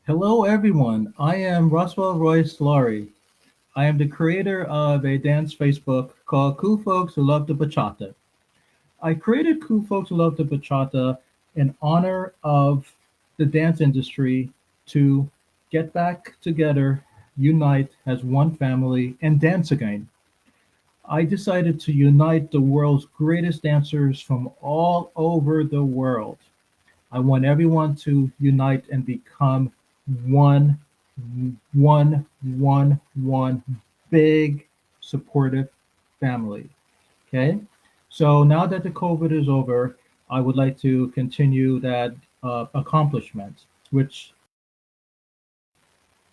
Hello, everyone. I am Rosswell-Royce Laurie. I am the creator of a dance Facebook called Cool Folks Who Love the Bachata. I created Cool Folks Who Love the Bachata in honor of the dance industry to get back together, unite as one family, and dance again. I decided to unite the world's greatest dancers from all over the world. I want everyone to unite and become one, one big supportive family. Okay. So now that the COVID is over, I would like to continue that accomplishment, which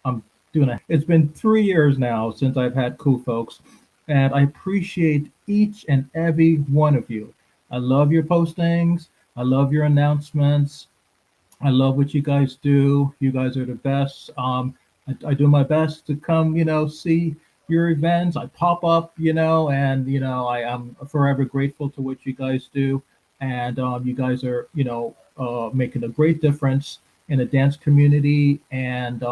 I'm doing. It's been 3 years now since I've had Cool Folks, and I appreciate each and every one of you. I love your postings. I love your announcements. I love what you guys do. You guys are the best. I do my best to come, see your events. I pop up, and I am forever grateful to what you guys do. And you guys are, making a great difference in the dance community. And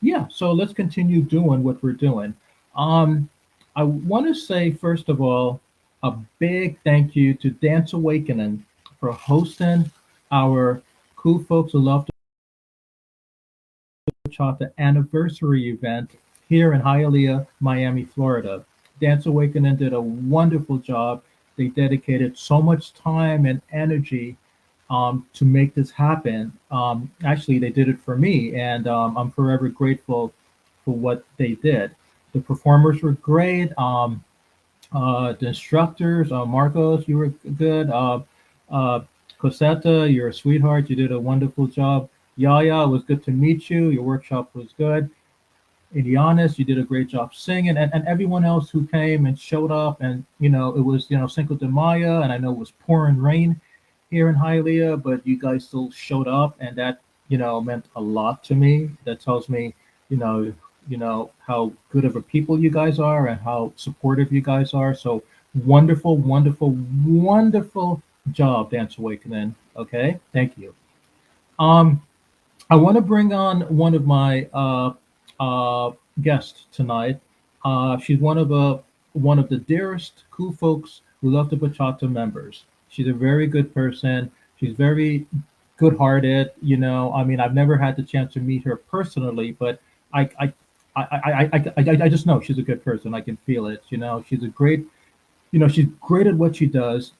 yeah, so let's continue doing what we're doing. Um, I want to say, first of all, a big thank you to Dance Awakening for hosting our Cool Folks Who Love to Bachata anniversary event here in Hialeah, Miami, Florida. Dance Awakening did a wonderful job. They dedicated so much time and energy to make this happen. Actually, they did it for me, and I'm forever grateful for what they did. The performers were great. The instructors, Marcos, you were good. Uh, Cosetta, you're a sweetheart. You did a wonderful job. Yaya, it was good to meet you. Your workshop was good. Ilianis, you did a great job singing, and everyone else who came and showed up. And it was Cinco de Mayo, and I know it was pouring rain here in Hialeah, but you guys still showed up, and that meant a lot to me. That tells me, you know, how good of a people you guys are and how supportive you guys are. So wonderful, wonderful, wonderful job, Dance Awakening. Okay, thank you. Um, I want to bring on one of my guests tonight. She's one of the dearest cool folks who love the bachata members. She's a very good person. She's very good-hearted. I mean, I've never had the chance to meet her personally, but I I I just know she's a good person. I can feel it. She's a great she's great at what she does.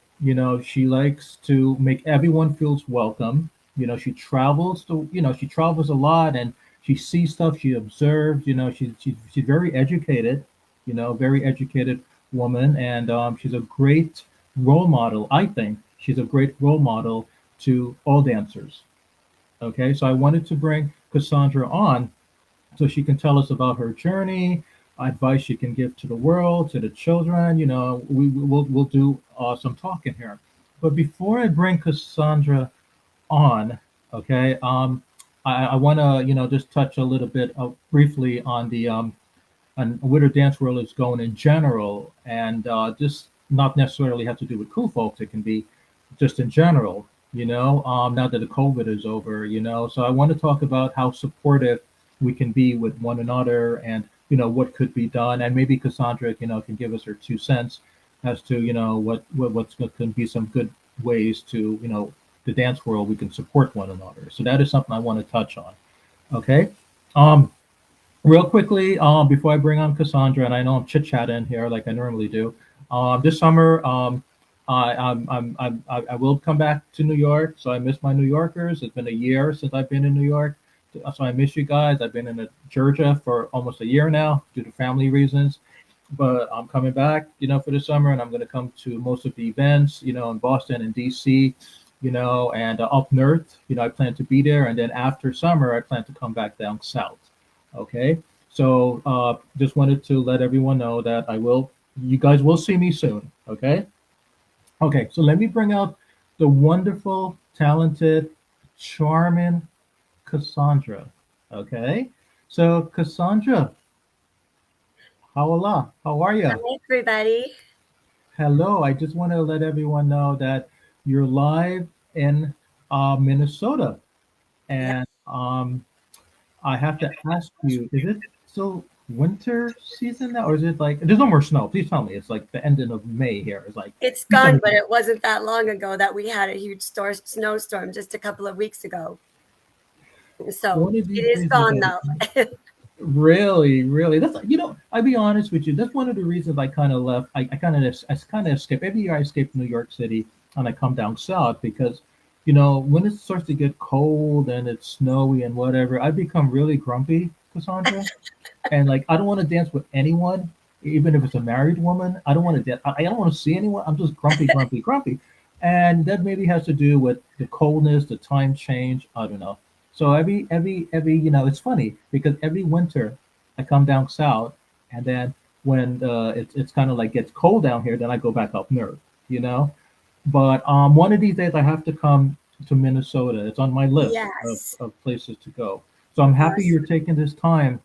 She likes to make everyone feels welcome. She travels a lot and she sees stuff, she observes. She's very educated, very educated woman, and she's a great role model. I think she's a great role model to all dancers. Okay, so I wanted to bring Cassandra on so she can tell us about her journey, advice she can give to the world, to the children. We'll do some talking here. But before I bring Cassandra on, okay, I want to just touch a little bit briefly on the on where the dance world is going in general, and just not necessarily have to do with cool folks. It can be just in general. Now that the COVID is over. So I want to talk about how supportive we can be with one another, and what could be done, and maybe Cassandra, can give us her 2 cents as to what's going to be some good ways to the dance world we can support one another. So that is something I want to touch on. Okay. Um, Real quickly, before I bring on Cassandra, and I know I'm chit chatting here like I normally do. This summer, I will come back to New York. So I miss my New Yorkers. It's been a year since I've been in New York, so I miss you guys. I've been in Georgia for almost a year now due to family reasons, but I'm coming back, for the summer, and I'm going to come to most of the events, in Boston and DC, and up north. I plan to be there, and then after summer, I plan to come back down south. Okay, so just wanted to let everyone know that you guys will see me soon. Okay, okay. So let me bring out the wonderful, talented, charming Cassandra. Okay, so Cassandra, how are you? Hi, everybody. Hello. I just want to let everyone know that you're live in Minnesota, Yep. and I have to ask you, is it still winter season now, or is it like there's no more snow? Please tell me. It's like the ending of May here. It's like It's please tell gone, me. but it wasn't that long ago that we had a huge snowstorm just a couple of weeks ago. So One of it these is days we're gone gonna though. really, really. That's I'll be honest with you. That's one of the reasons I kind of left. I kind of escape. Every year I escape New York City and I come down south because, when it starts to get cold and it's snowy and whatever, I become really grumpy, Cassandra. And like I don't want to dance with anyone, even if it's a married woman. I don't want to dance. I don't want to see anyone. I'm just grumpy, grumpy, grumpy, and that maybe has to do with the coldness, the time change. I don't know. So every it's funny because every winter I come down south, and then when it's kind of like gets cold down here, then I go back up north. You know, but one of these days I have to come to Minnesota. It's on my list Yes. of places to go. So I'm happy Yes. you're taking this time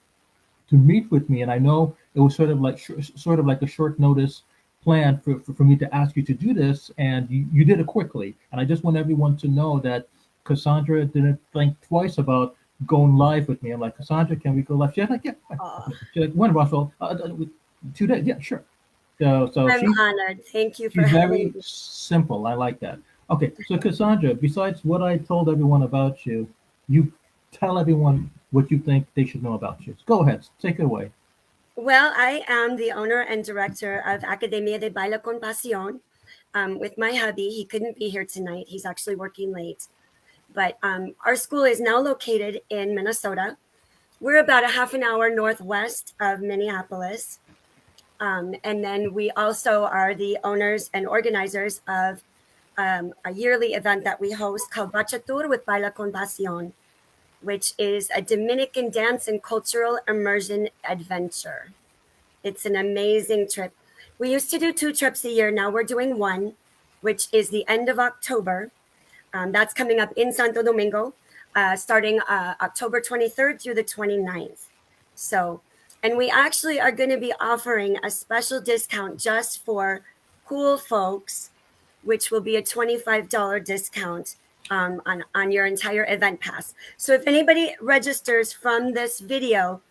to meet with me. And I know it was sort of like a short notice plan for me to ask you to do this, and you did it quickly. And I just want everyone to know that Cassandra didn't think twice about going live with me. I'm like, Cassandra, can we go live? She's like, yeah. Fine. Oh, Okay. She's like, when, Russell? 2 days? Yeah, sure. So I'm honored. Thank you for she's having very me. simple. I like that. Okay, so Cassandra, besides what I told everyone about you, you tell everyone what you think they should know about you. Go ahead, take it away. Well, I am the owner and director of Academia de Baila con Pasión. With my hubby, he couldn't be here tonight. He's actually working late. But our school is now located in Minnesota. We're about a half an hour northwest of Minneapolis. And then we also are the owners and organizers of a yearly event that we host called BachaTour with Baila con Pasión, which is a Dominican dance and cultural immersion adventure. It's an amazing trip. We used to do 2 trips a year. Now we're doing one, which is the end of October. That's coming up in Santo Domingo, starting October 23rd through the 29th. So, and we actually are going to be offering a special discount just for cool folks, which will be a $25 discount on your entire event pass. So if anybody registers from this video,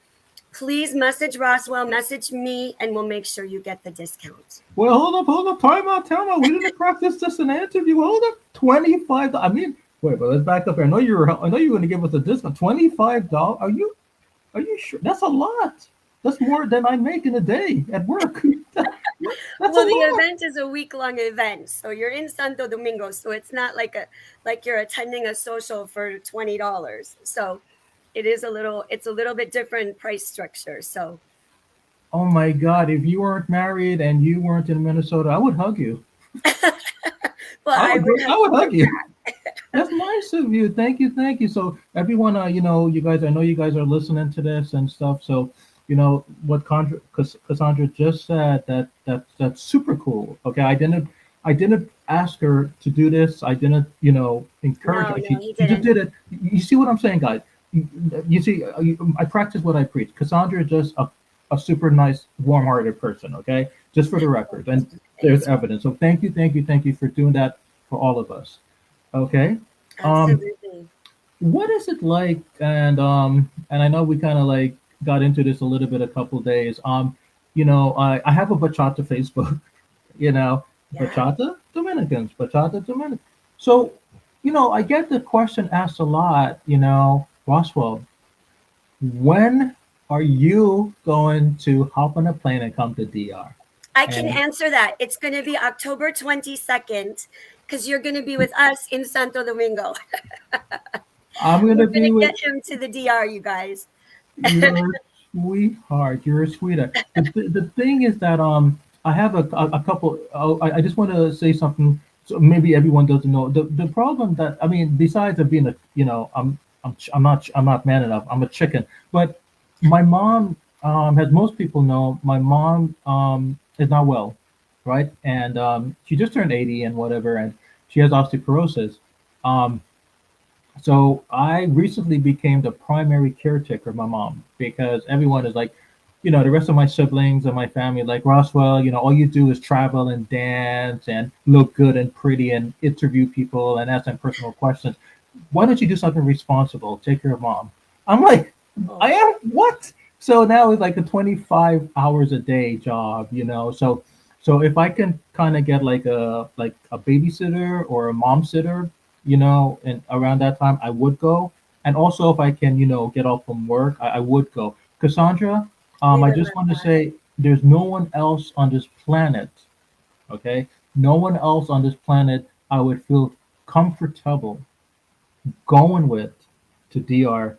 please message Roswell, message me, and we'll make sure you get the discount. Well, hold up, time out. We didn't practice this in an interview. Hold up, 25. I mean, wait, but let's back up here. I know you were going to give us a discount. $25. Are you sure? That's a lot. That's more than I make in a day at work. That's a Well, the lot. event is a week-long event, so you're in Santo Domingo, so it's not like you're attending a social for $20. So it's a little bit different price structure. So Oh my God! If you weren't married and you weren't in Minnesota, I would hug you. well, I would I hug would you hug you. back. That's nice of you. Thank you, thank you. So everyone, you guys, I know you guys are listening to this and stuff. So what Cassandra just said. That's super cool. Okay, I didn't ask her to do this. I didn't, encourage No, her. no, She he she just didn't. did it. You see what I'm saying, guys? You see, I practice what I preach. Cassandra is just a super nice, warm-hearted person. Okay, just for the record, and there's Thanks. evidence. So thank you, thank you, thank you for doing that for all of us. Okay. Um, Absolutely. what is it like? And I know we kind of like got into this a little bit a couple days. I have a bachata Facebook. You know, Yeah. bachata Dominicans. So, I get the question asked a lot. Roswell, when are you going to hop on a plane and come to DR? I can And answer that. It's going to be October 22nd because you're going to be with us in Santo Domingo. I'm We're gonna going be to with get him to the DR, you guys. You're a sweetheart. You're a sweetheart. The thing is that I have a couple. Oh, I just want to say something. So maybe everyone doesn't know the problem that I mean. Besides of being a I'm not man enough. I'm a chicken. But my mom, as most people know, my mom is not well, right? And she just turned 80 and whatever, and she has osteoporosis. Um, so I recently became the primary caretaker of my mom because everyone is like, the rest of my siblings and my family, like Roswell, all you do is travel and dance and look good and pretty and interview people and ask them personal questions. Why don't you do something responsible? Take care of mom. I'm like, Oh, I am what? So now it's like a 25 hours a day job, So if I can kind of get like a babysitter or a mom sitter, and around that time I would go. And also if I can, get off from work, I would go. Cassandra, we I would just love want to that. say there's no one else on this planet, okay? No one else on this planet I would feel comfortable going with to DR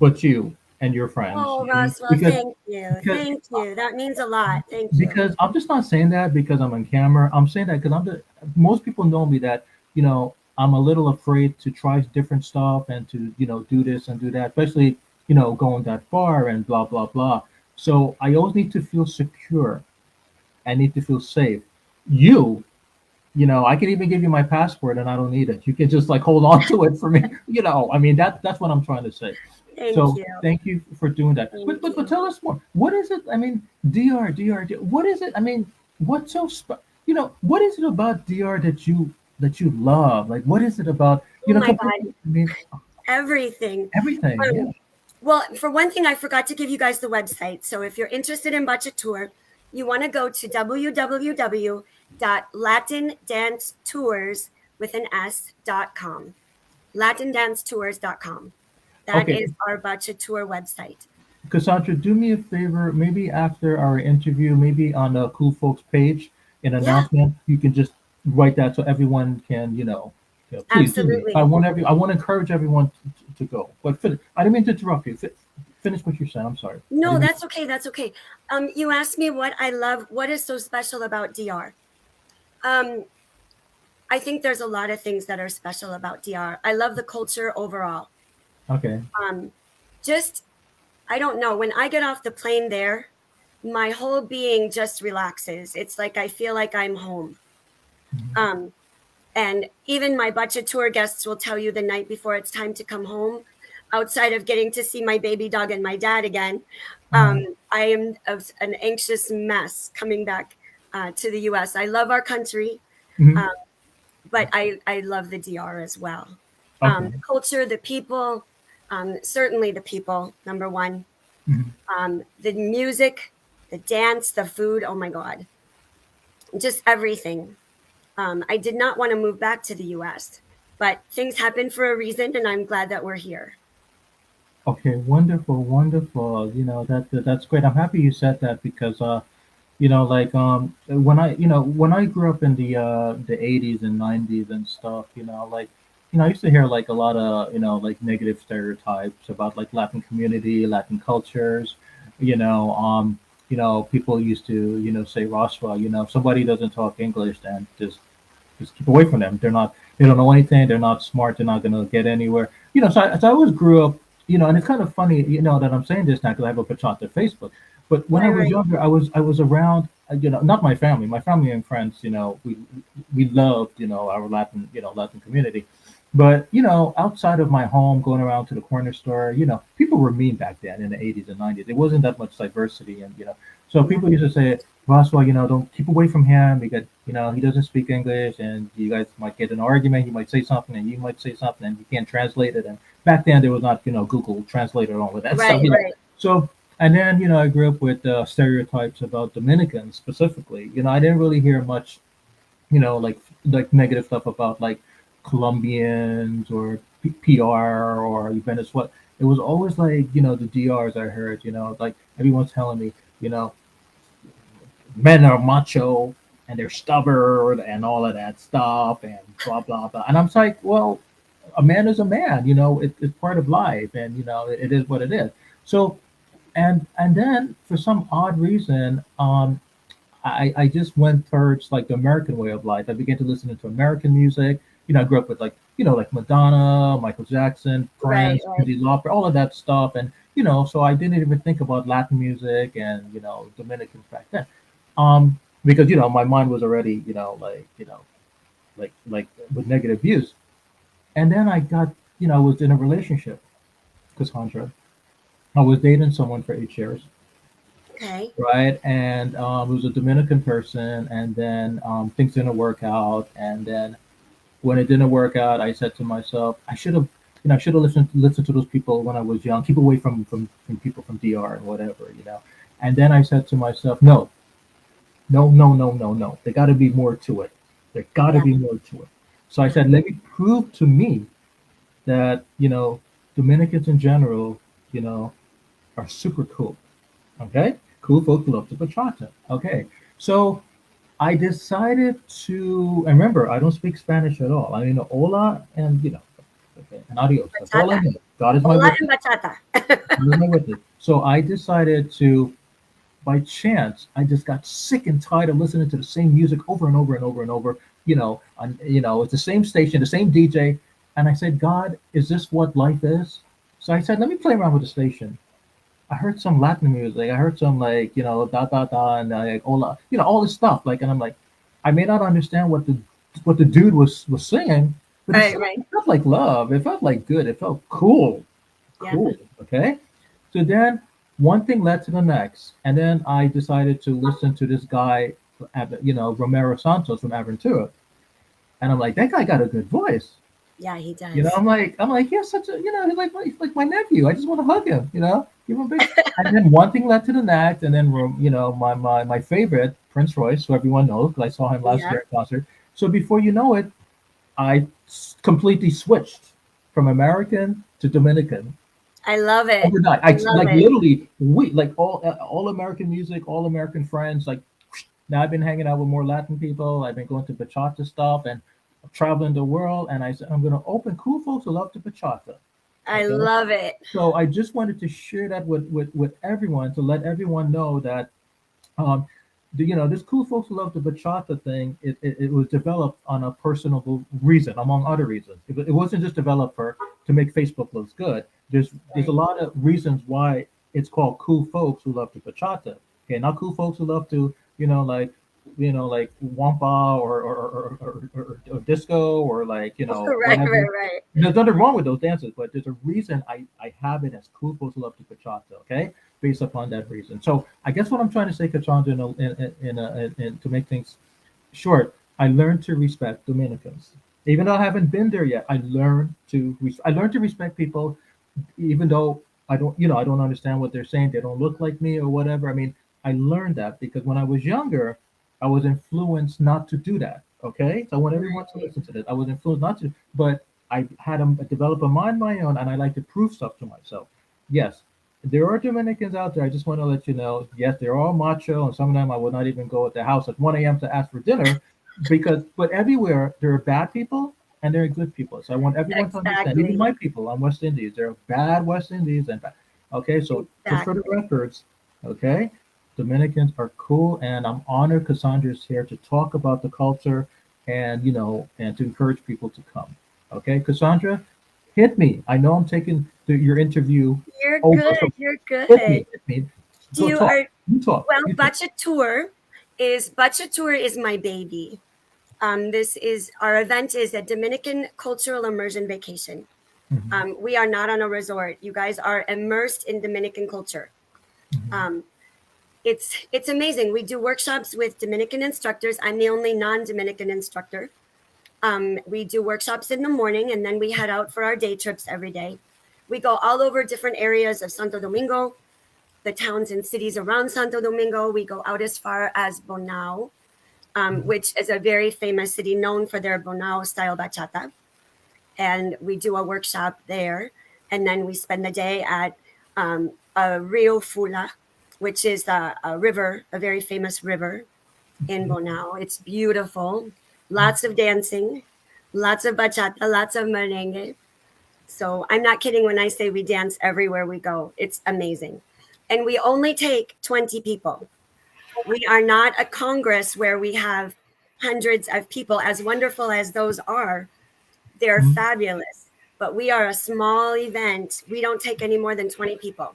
but you and your friends. Oh, Rosswell, Because thank you. because Thank you. That means a lot. Thank you. I'm just not saying that because I'm on camera. I'm saying that because most people know me that I'm a little afraid to try different stuff and to do this and do that, especially going that far and blah blah blah. So I always need to feel secure. I need to feel safe. You I can even give you my passport and I don't need it. You can just like hold on to it for me. I mean that's what I'm trying to say. Thank So you. thank you for doing that. But Thank but but you. tell us more. What is it? I mean, DR. What is it? I mean, what's so what is it about DR that you love? Like, what is it about Oh my compared God. to, I mean, Everything. everything. Um, Yeah. well, for one thing, I forgot to give you guys the website. So if you're interested in BachaTour, you want to go to www.latindancetours with an s.com. Latindancetours.com. That Okay, is our BachaTour website. Cassandra, do me a favor. Maybe after our interview, maybe on the Cool Folks page, an Yeah, announcement, you can just write that so everyone can, please do me. absolutely. I want to encourage everyone to go. But I didn't mean to interrupt you. Finish what you're saying. I'm sorry. I No, didn't mean. that's okay. That's okay. You asked me what I love. What is so special about DR? Um, I think there's a lot of things that are special about DR. I love the culture overall. Okay. Um, just I don't know. When I get off the plane there, my whole being just relaxes. It's like I feel like I'm home. Mhm. Um, and even my BachaTour guests will tell you the night before it's time to come home, outside of getting to see my baby dog and my dad again, um, Uh, I am an anxious mess coming back to the US. I love our country, mhm. um, but I love the DR as well. Okay. The culture, the people, certainly the people, number one. Mhm. The music, the dance, the food. Oh my God, just everything. I did not want to move back to the US, but things happen for a reason, and I'm glad that we're here. Okay. Wonderful. Wonderful. That's great. I'm happy you said that because like when I grew up in the 80s and 90s and stuff, like I used to hear like a lot of like negative stereotypes about like Latin community, Latin cultures, you know um people used to say Roswell, if somebody doesn't talk English, then just keep away from them. They don't know anything. They're not smart. They're not going to get anywhere. So I always grew up, and it's kind of funny, that I'm saying this now because I have a bachata Facebook. But when I Right, was right. younger, I was around, not my family. My family and friends, we loved, our Latin community. But outside of my home, going around to the corner store, people were mean back then in the 80s and 90s. There wasn't that much diversity, and so Yeah. people used to say, Roswell, don't keep away from him because he doesn't speak English, and you guys might get an argument. He might say something, and you might say something, and you can't translate it. And back then, there was not Google Translator and all of that stuff. Right, right. So, and then I grew up with stereotypes about Dominicans specifically. I didn't really hear much, like negative stuff about like Colombians or PR or Venezuela. It was always like the DRs I heard. Like everyone's telling me, you know men are macho and they're stubborn and all of that stuff and blah blah blah. And I'm like, well, a man is a man. It's part of life, and it is what it is. So and then for some odd reason, I just went towards like the American way of life. I began to listen to American music. I grew up with like like Madonna, Michael Jackson, Right, Prince, right. Cyndi Lauper, all of that stuff, and so I didn't even think about Latin music and Dominicans back then, because my mind was already like with negative views. And then I got I was in a relationship, Cassandra. I was dating someone for 8 years, Okay. right? And it was a Dominican person, and then things didn't work out. And then when it didn't work out, I said to myself, I should have. I should have listened to those people when I was young. Keep away from people from DR and whatever. And then I said to myself, no, no, no, no, no, no. There got to be more to it. There got to Yeah. be more to it. So I said, let me prove to me that Dominicans in general, you know, are super cool. Okay, cool folks love the bachata. Okay, so I decided to. And remember, I don't speak Spanish at all. I mean, hola and okay, and adios. That's all I Bachata. know. God is my Hola and witness. bachata. God is my witness. So I decided to, by chance, I just got sick and tired of listening to the same music over and over and over and over. It's the same station, the same DJ, and I said, God, is this what life is? So I said, let me play around with the station. I heard some Latin music. I heard some like da da da and like hola, all this stuff. Like, and I'm like, I may not understand what the dude was singing, but Right, right. it felt like love. It felt like good. It felt cool, Yeah. cool. Okay, so then one thing led to the next, and then I decided to listen to this guy, Romero Santos from Aventura, and I'm like, that guy got a good voice. Yeah, he does. I'm like, he's such a, he's like my nephew. I just want to hug him, give him a big. And then one thing led to the next, and then my favorite Prince Royce, who everyone knows, because I saw him last Yeah. year at concert. So before you know it, I completely switched from American to Dominican I love it. overnight. I I love like it. literally we like all American music, all American friends. Like now, I've been hanging out with more Latin people. I've been going to bachata stuff and traveling the world. And I said I'm going to open cool folks who love the bachata. I Okay, love it. so I just wanted to share that with everyone to let everyone know that um, this cool folks who love the bachata thing. It was developed on a personal reason, among other reasons. It wasn't just developed to make Facebook look good. There's a Right. lot of reasons why it's called cool folks who love the bachata. Okay, not cool folks who love to like wampa or disco or like Right, right, whatever. right. There's nothing wrong with those dances, but there's a reason I have it as cool folks who love the bachata. Okay, based upon that reason. So I guess what I'm trying to say, Cassandra, to make things short, I learned to respect Dominicans. Even though I haven't been there yet, I learned to respect people, even though I don't understand what they're saying. They don't look like me or whatever. I mean, I learned that because when I was younger, I was influenced not to do that. Okay, so I want everyone to Right. listen to this. I was influenced not to, but I had to develop a mind of my own, and I like to prove stuff to myself. Yes, there are Dominicans out there. I just want to let you know. Yes, they're all macho, and some of them I would not even go at their house at 1 a.m. to ask for dinner, but everywhere there are bad people and there are good people. So I want everyone to understand. Even Exactly. my people on West Indies, there are bad West Indies and bad. Okay, so just for the Exactly. records, okay, Dominicans are cool, and I'm honored Cassandra's here to talk about the culture and and to encourage people to come. Okay, Cassandra, hit me. I know I'm taking your interview You're over, so good. You're hit me, good. hit me. Do Go you talk. are You talk. well, You talk. BachaTour is my baby. This is our event is a Dominican cultural immersion vacation. Hmm. We are not on a resort. You guys are immersed in Dominican culture. Hmm. Um, it's amazing. We do workshops with Dominican instructors. I'm the only non-Dominican instructor. We do workshops in the morning, and then we head out for our day trips every day. We go all over different areas of Santo Domingo, the towns and cities around Santo Domingo. We go out as far as Bonao, which is a very famous city known for their Bonao style bachata. And we do a workshop there. And then we spend the day at Rio Fula, which is a river, a very famous river in Bonao. It's beautiful. Lots of dancing, lots of bachata, lots of merengue. So I'm not kidding when I say we dance everywhere we go. It's amazing. And we only take 20 people. We are not a congress where we have hundreds of people. As wonderful as those are, they're Hmm. fabulous. But we are a small event. We don't take any more than 20 people.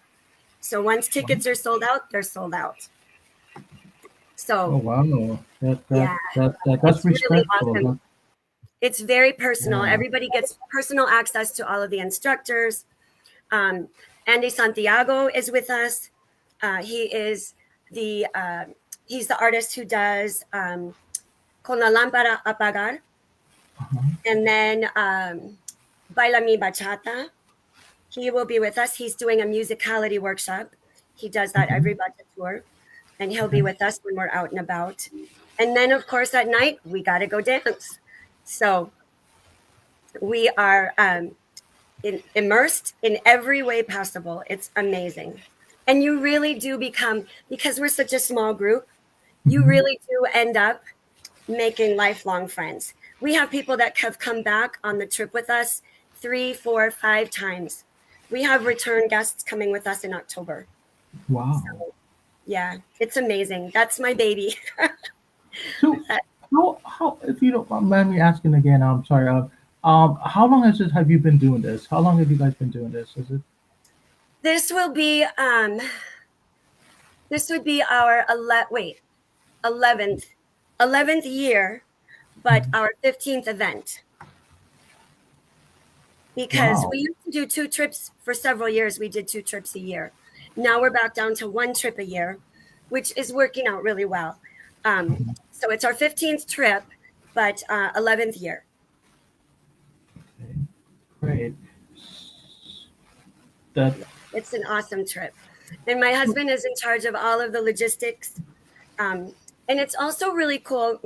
So once tickets are sold out, they're sold out. Oh So wow, yeah, that's it's really respectful. awesome. It's very personal. Yeah. Everybody gets personal access to all of the instructors. Um, Andy Santiago is with us. He is the he's the artist who does Con la lámpara apagar, Uh-huh. and then Baila Mi Bachata. He will be with us. He's doing a musicality workshop. He does that Okay. every BachaTour, and he'll be Okay. with us when we're out and about. And then, of course, at night, we got to go dance. So we are immersed in every way possible. It's amazing. And you really do become, because we're such a small group, you Hmm. really do end up making lifelong friends. We have people that have come back on the trip with us 3, 4, 5 times. We have return guests coming with us in October. Wow. So, yeah, it's amazing. That's my baby. So, how if you don't mind me asking again, I'm sorry. How long have you been doing this? How long have you guys been doing this? Is it This will be this would be our 11th 11th year, but Mhm. our 15th event, because Wow? we used to do 2 trips for several years. We did 2 trips a year. Now we're back down to 1 trip a year, which is working out really well. Mhm. So it's our 15th trip, but 11th year. Okay, great. That Yeah, it's an awesome trip. And my husband is in charge of all of the logistics. Um, and it's also really cool.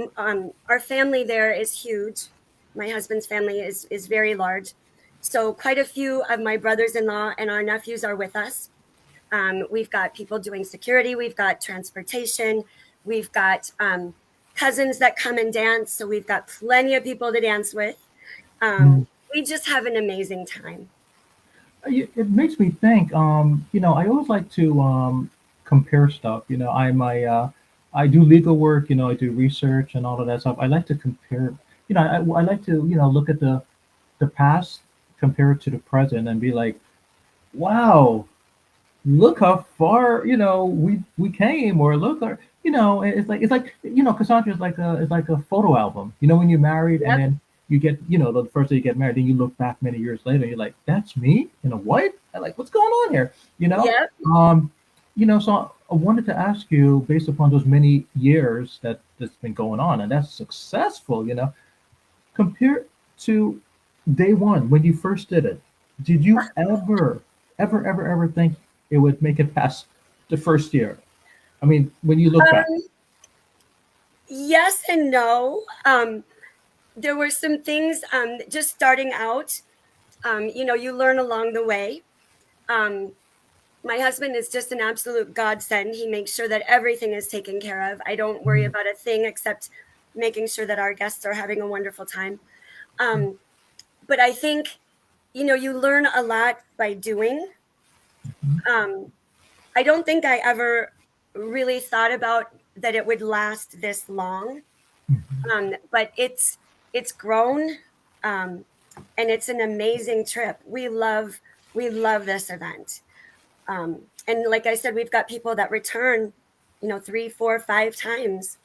Our family there is huge. My husband's family is very large. So quite a few of my brothers-in-law and our nephews are with us. We've got people doing security. We've got transportation. We've got cousins that come and dance. So we've got plenty of people to dance with. mm, We just have an amazing time. it makes me think. I always like to compare stuff. I do legal work. I do research and all of that stuff. I like to compare. I like to look at the past, compare it to the present, and be like, wow, look how far we came, or look, or it's like Cassandra is like a photo album. When you're married and Yep. then you get the first day you get married, then you look back many years later and you're like, that's me in a what? And like, what's going on here? you know Yep. um so I wanted to ask you, based upon those many years that's been going on and that's successful, compared to day one when you first did it, did you ever think it would make it past the first year? I mean, when you look back. Um, yes and no. There were some things just starting out. You learn along the way. Um, my husband is just an absolute godsend. He makes sure that everything is taken care of. I don't worry Mhm. about a thing except making sure that our guests are having a wonderful time. Um, but I think, you learn a lot by doing. Um, I don't think I ever really thought about that it would last this long. But it's grown, um, and it's an amazing trip. We love this event. And like I said, we've got people that return, 3, 4, 5 times.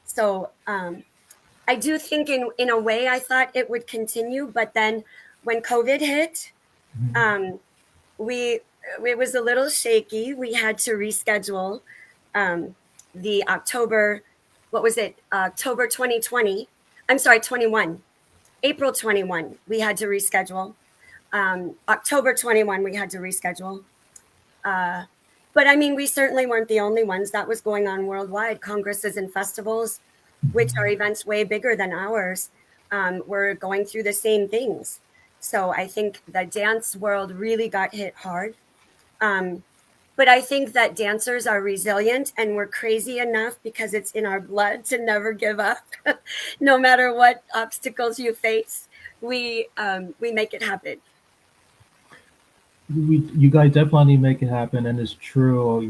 So I do think in a way I thought it would continue, but then when COVID hit, Mhm. um, we it was a little shaky. We had to reschedule um, the October. What was it? October 2020. I'm sorry, 21. April 21. We had to reschedule. October 21. We had to reschedule. Uh, but I mean, we certainly weren't the only ones. That was going on worldwide. Congresses and festivals, which are events way bigger than ours, were going through the same things. So I think the dance world really got hit hard. Um, but I think that dancers are resilient and we're crazy enough because it's in our blood to never give up. No matter what obstacles you face, we make it happen. You guys definitely make it happen, and it's true.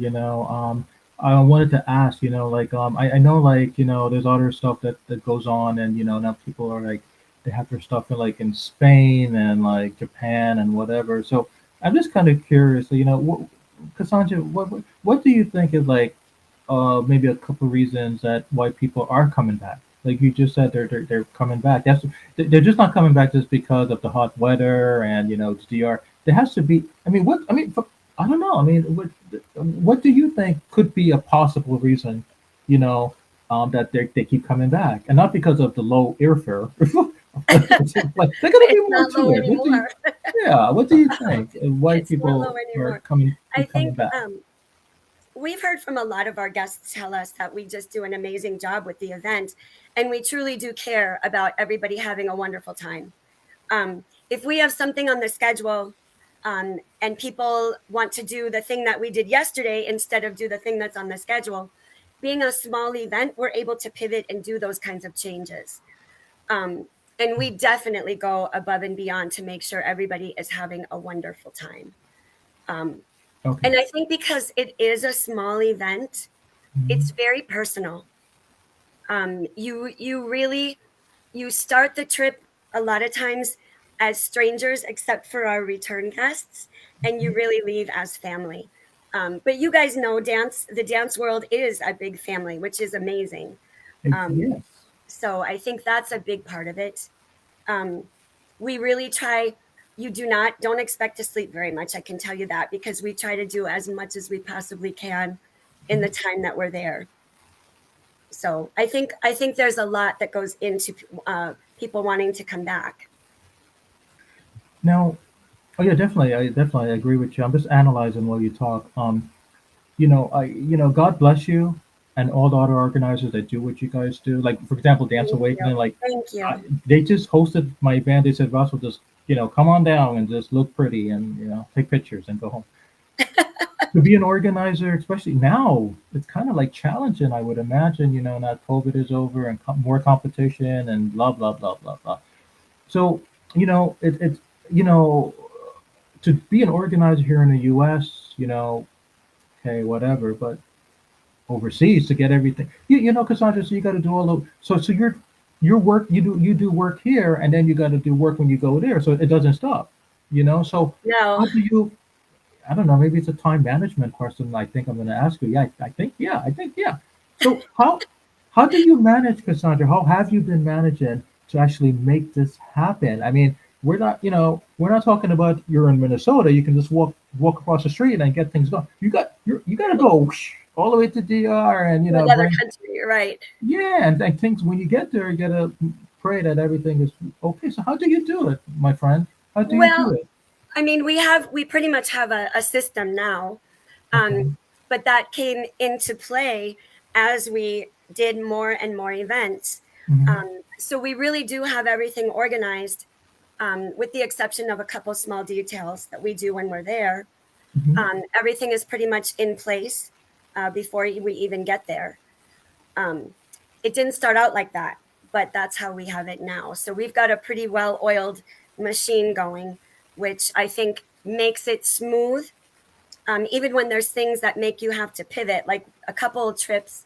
I wanted to ask, like, I know, like, there's other stuff that goes on, and now people are like, they have their stuff in Spain and like Japan and whatever. So I'm just kind of curious, Cassandra, what do you think is like maybe a couple reasons that why people are coming back? Like you just said, they're coming back. They're just not coming back just because of the hot weather and the DR. There has to be. I mean, what? I mean, I don't know. I mean, what do you think could be a possible reason? You know, that they keep coming back, and not because of the low airfare, Like they're gonna be It's more not to low it. What do you? anymore. Yeah, what do you think? Why It's not people low are anymore. coming I keep coming think back? we've heard from a lot of our guests tell us that we just do an amazing job with the event, and we truly do care about everybody having a wonderful time. If we have something on the schedule, and people want to do the thing that we did yesterday instead of do the thing that's on the schedule, being a small event, we're able to pivot and do those kinds of changes. Um, and we definitely go above and beyond to make sure everybody is having a wonderful time. Um, Okay. and I think because it is a small event, Mhm. it's very personal. You really you start the trip a lot of times as strangers, except for our return guests, and you really leave as family. But you guys know the dance world is a big family, which is amazing. Um, Yes. so I think that's a big part of it. Um, we really try. You don't expect to sleep very much. I can tell you that because we try to do as much as we possibly can in the time that we're there. So I think there's a lot that goes into people wanting to come back. Now, oh yeah, definitely. I definitely agree with you. I'm just analyzing while you talk. God bless you and all the other organizers that do what you guys do. Like for example, Dance Thank you. Awakening. Like Thank you. they just hosted my event. They said, Russell, just come on down and just look pretty and take pictures and go home. To be an organizer, especially now, it's kind of like challenging. I would imagine, now COVID is over and more competition and blah blah blah blah blah. So, it's you know, to be an organizer here in the U.S., okay, whatever, but overseas to get everything, Cassandra, so you got to do all the so your work you do work here, and then you got to do work when you go there, so it doesn't stop, So No. how do you? I don't know. Maybe it's a time management question. I think I'm going to ask you. Yeah, I think. Yeah, I think. Yeah. So how do you manage, Cassandra? How have you been managing to actually make this happen? I mean, we're not talking about you're in Minnesota. You can just walk across the street and get things done. You got to go all the way to DR and To another bring country, right? yeah and things when you get there you got to pray that everything is okay. So how do you do it, my friend? How do you do Well, it? I mean, we pretty much have a system now, Okay. but that came into play as we did more and more events. Hmm. So we really do have everything organized, with the exception of a couple small details that we do when we're there. Hmm. Everything is pretty much in place before we even get there. Um, it didn't start out like that, but that's how we have it now. So we've got a pretty well oiled machine going, which I think makes it smooth. Even when there's things that make you have to pivot, like a couple of trips,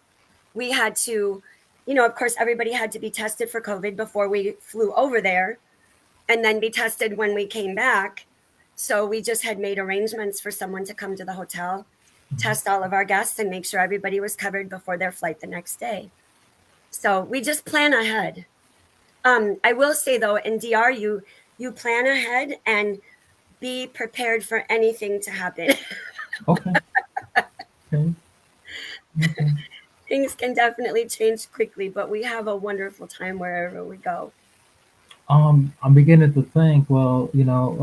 we had to, of course, everybody had to be tested for COVID before we flew over there and then be tested when we came back. So we just had made arrangements for someone to come to the hotel, test all of our guests, and make sure everybody was covered before their flight the next day. So we just plan ahead. I will say though, in DR, you plan ahead and be prepared for anything to happen. Okay. Okay. Okay. Things can definitely change quickly, but we have a wonderful time wherever we go. I'm beginning to think, well,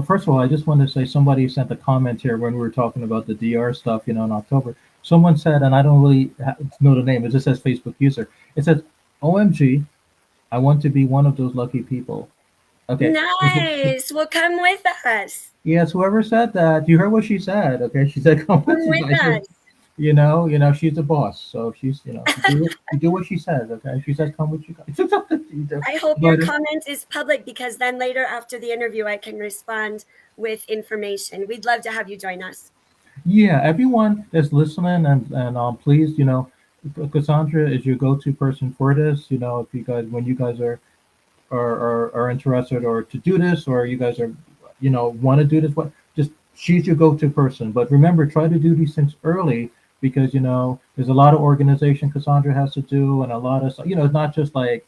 first of all, I just want to say somebody sent a comment here when we were talking about the DR stuff, in October. Someone said, and I don't really know the name, it just says Facebook user. It says, OMG, I want to be one of those lucky people. Okay. Nice. Well, come with us. Yes, whoever said that, you heard what she said. Okay. She said, come with Come you with guys. us. She's the boss. So you do what she says. Okay. She says, come with you guys. I hope your But comment is public because then later after the interview, I can respond with information. We'd love to have you join us. yeah, everyone that's listening and please, Cassandra is your go-to person for this. If you guys when you guys are interested or to do this or you guys are want to do this, what just she's your go-to person. But remember, try to do these things early because there's a lot of organization Cassandra has to do and a lot of stuff. It's not just like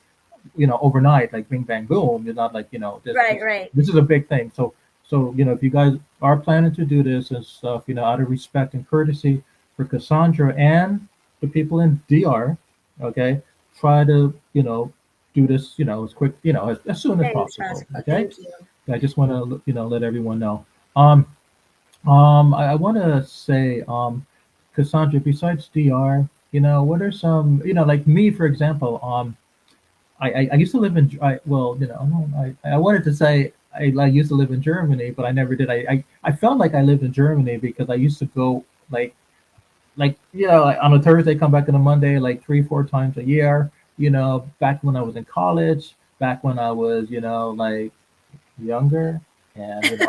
overnight, like bing bang boom. It's not like this Right, this right. this is a big thing. So if you guys are planning to do this and stuff, out of respect and courtesy for Cassandra and the people in DR, okay, try to do this, as quick, as soon as Thanks, possible. Roscoe. Okay. Thank you. I just want to, let everyone know. Um, I want to say, Cassandra, besides DR, what are some, like me, for example, I used to live in, well, no, I wanted to say I used to live in Germany, but I never did. I felt like I lived in Germany because I used to go like, like on a Thursday, come back on a Monday, like 3, 4 times a year. Back when I was in college, back when I was, like younger, and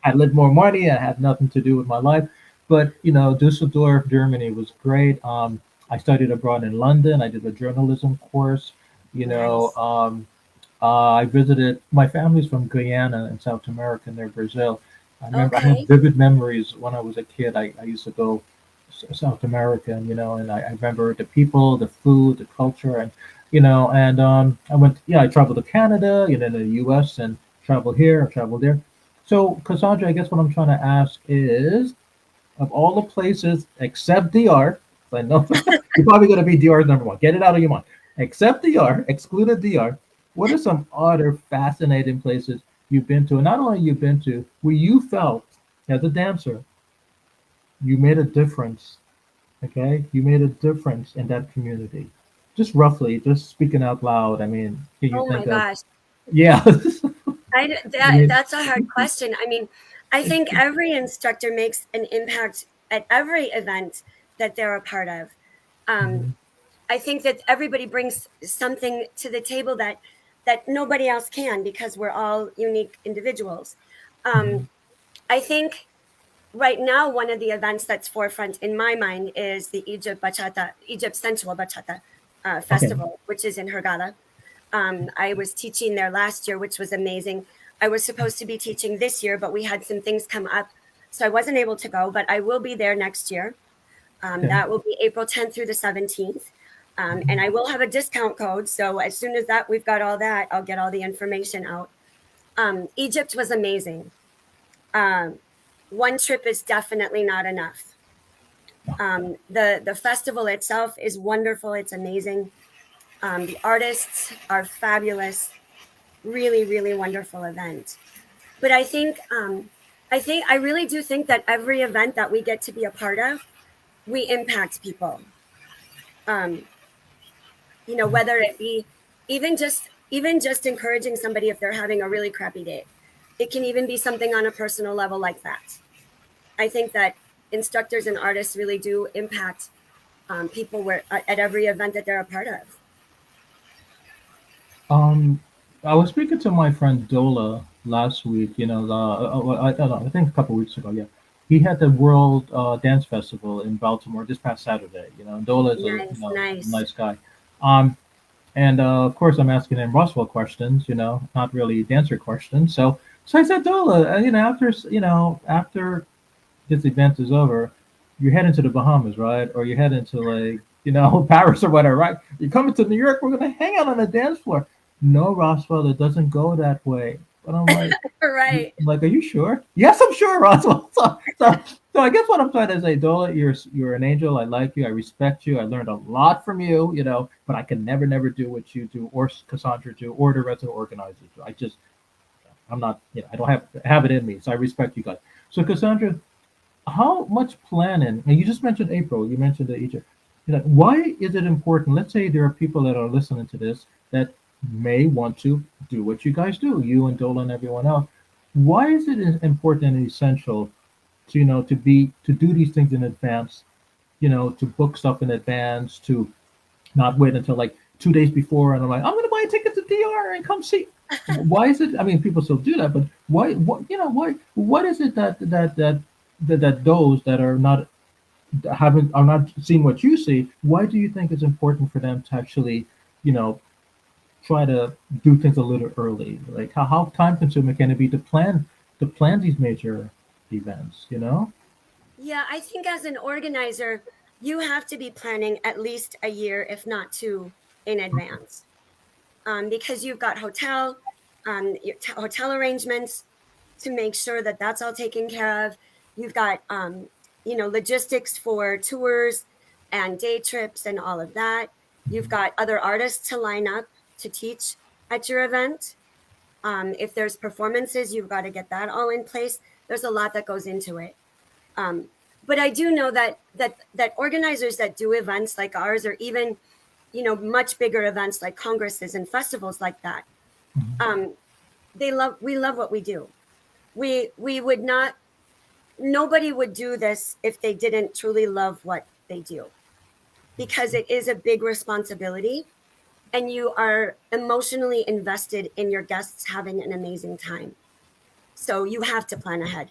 I lived more money. I had nothing to do with my life, but Dusseldorf, Germany was great. I studied abroad in London. I did a journalism course. You know, Nice. um, I visited. My family's from Guyana in South America, near Brazil. I remember I have Okay. vivid memories when I was a kid. I used to go South America, and I remember the people, the food, the culture, and I went. Yeah, I traveled to Canada, in the U.S. and traveled here, traveled there. So, Cassandra, I guess what I'm trying to ask is, of all the places except DR, I know you're probably going to be DR's number one. Get it out of your mind. Except DR, excluded DR, what are some other fascinating places you've been to? And not only you've been to, where you felt as a dancer, you made a difference. Okay, you made a difference in that community. Just roughly, just speaking out loud. I mean, can you Oh my think of? gosh. Yeah. I mean, That's a hard question. I mean, I think every instructor makes an impact at every event that they're a part of. Um, mhm, I think that everybody brings something to the table that nobody else can because we're all unique individuals. mhm. Um, I think right now one of the events that's forefront in my mind is the Egypt Sensual Bachata Okay. Festival, which is in Hurghada. I was teaching there last year, which was amazing. I was supposed to be teaching this year, but we had some things come up, so I wasn't able to go. But I will be there next year. Okay. That will be April 10th through the 17th. And Mhm. I will have a discount code. So as soon as that we've got all that, I'll get all the information out. Egypt was amazing. Um, one trip is definitely not enough. The festival itself is wonderful. It's amazing. The artists are fabulous. Really, really wonderful event. But I really do think that every event that we get to be a part of, we impact people. Um, whether it be even just encouraging somebody if they're having a really crappy day. It can even be something on a personal level like that. I think that instructors and artists really do impact people at every event that they're a part of. Um, I was speaking to my friend Dola last week. I don't know. I think a couple weeks ago. Yeah, he had the World Dance Festival in Baltimore this past Saturday. Dola is a Nice, nice. nice guy. Um, and of course, I'm asking him Roswell questions. Not really dancer questions. So I said, Dola, after this event is over, you're heading to the Bahamas, right? Or you're heading to like, Paris or whatever, right? You're coming to New York, we're gonna hang out on the dance floor. No, Roswell, it doesn't go that way. But I'm like, Right. are you sure? Yes, I'm sure, Roswell. So I guess what I'm trying to say, Dola, you're an angel. I like you. I respect you. I learned a lot from you. But I can never do what you do, or Cassandra do, or the rest of the organizers do. I'm not, I don't have it in me. So I respect you guys. So Cassandra, how much planning? And you just mentioned April. You mentioned the Egypt. Why is it important? Let's say there are people that are listening to this that may want to do what you guys do, you and Dola and everyone else. Why is it important and essential to to do these things in advance? To book stuff in advance, to not wait until like 2 days before, and I'm like, I'm going to buy a ticket to DR and come see. Why is it? I mean, people still do that, but why? What why? What is it that those that are not haven't are not seeing what you see? Why do you think it's important for them to actually, you know, try to do things a little early? Like how time consuming can it be to plan these major events? Yeah, I think as an organizer, you have to be planning at least a year, if not two, in advance, because you've got hotel arrangements to make sure that that's all taken care of. You've got logistics for tours and day trips and all of that. You've got other artists to line up to teach at your event. If there's performances, you've got to get that all in place. There's a lot that goes into it. But I do know that organizers that do events like ours, or even, much bigger events like congresses and festivals like that, um, we love what we do. We would not, nobody would do this if they didn't truly love what they do, because it is a big responsibility, and you are emotionally invested in your guests having an amazing time. So you have to plan ahead.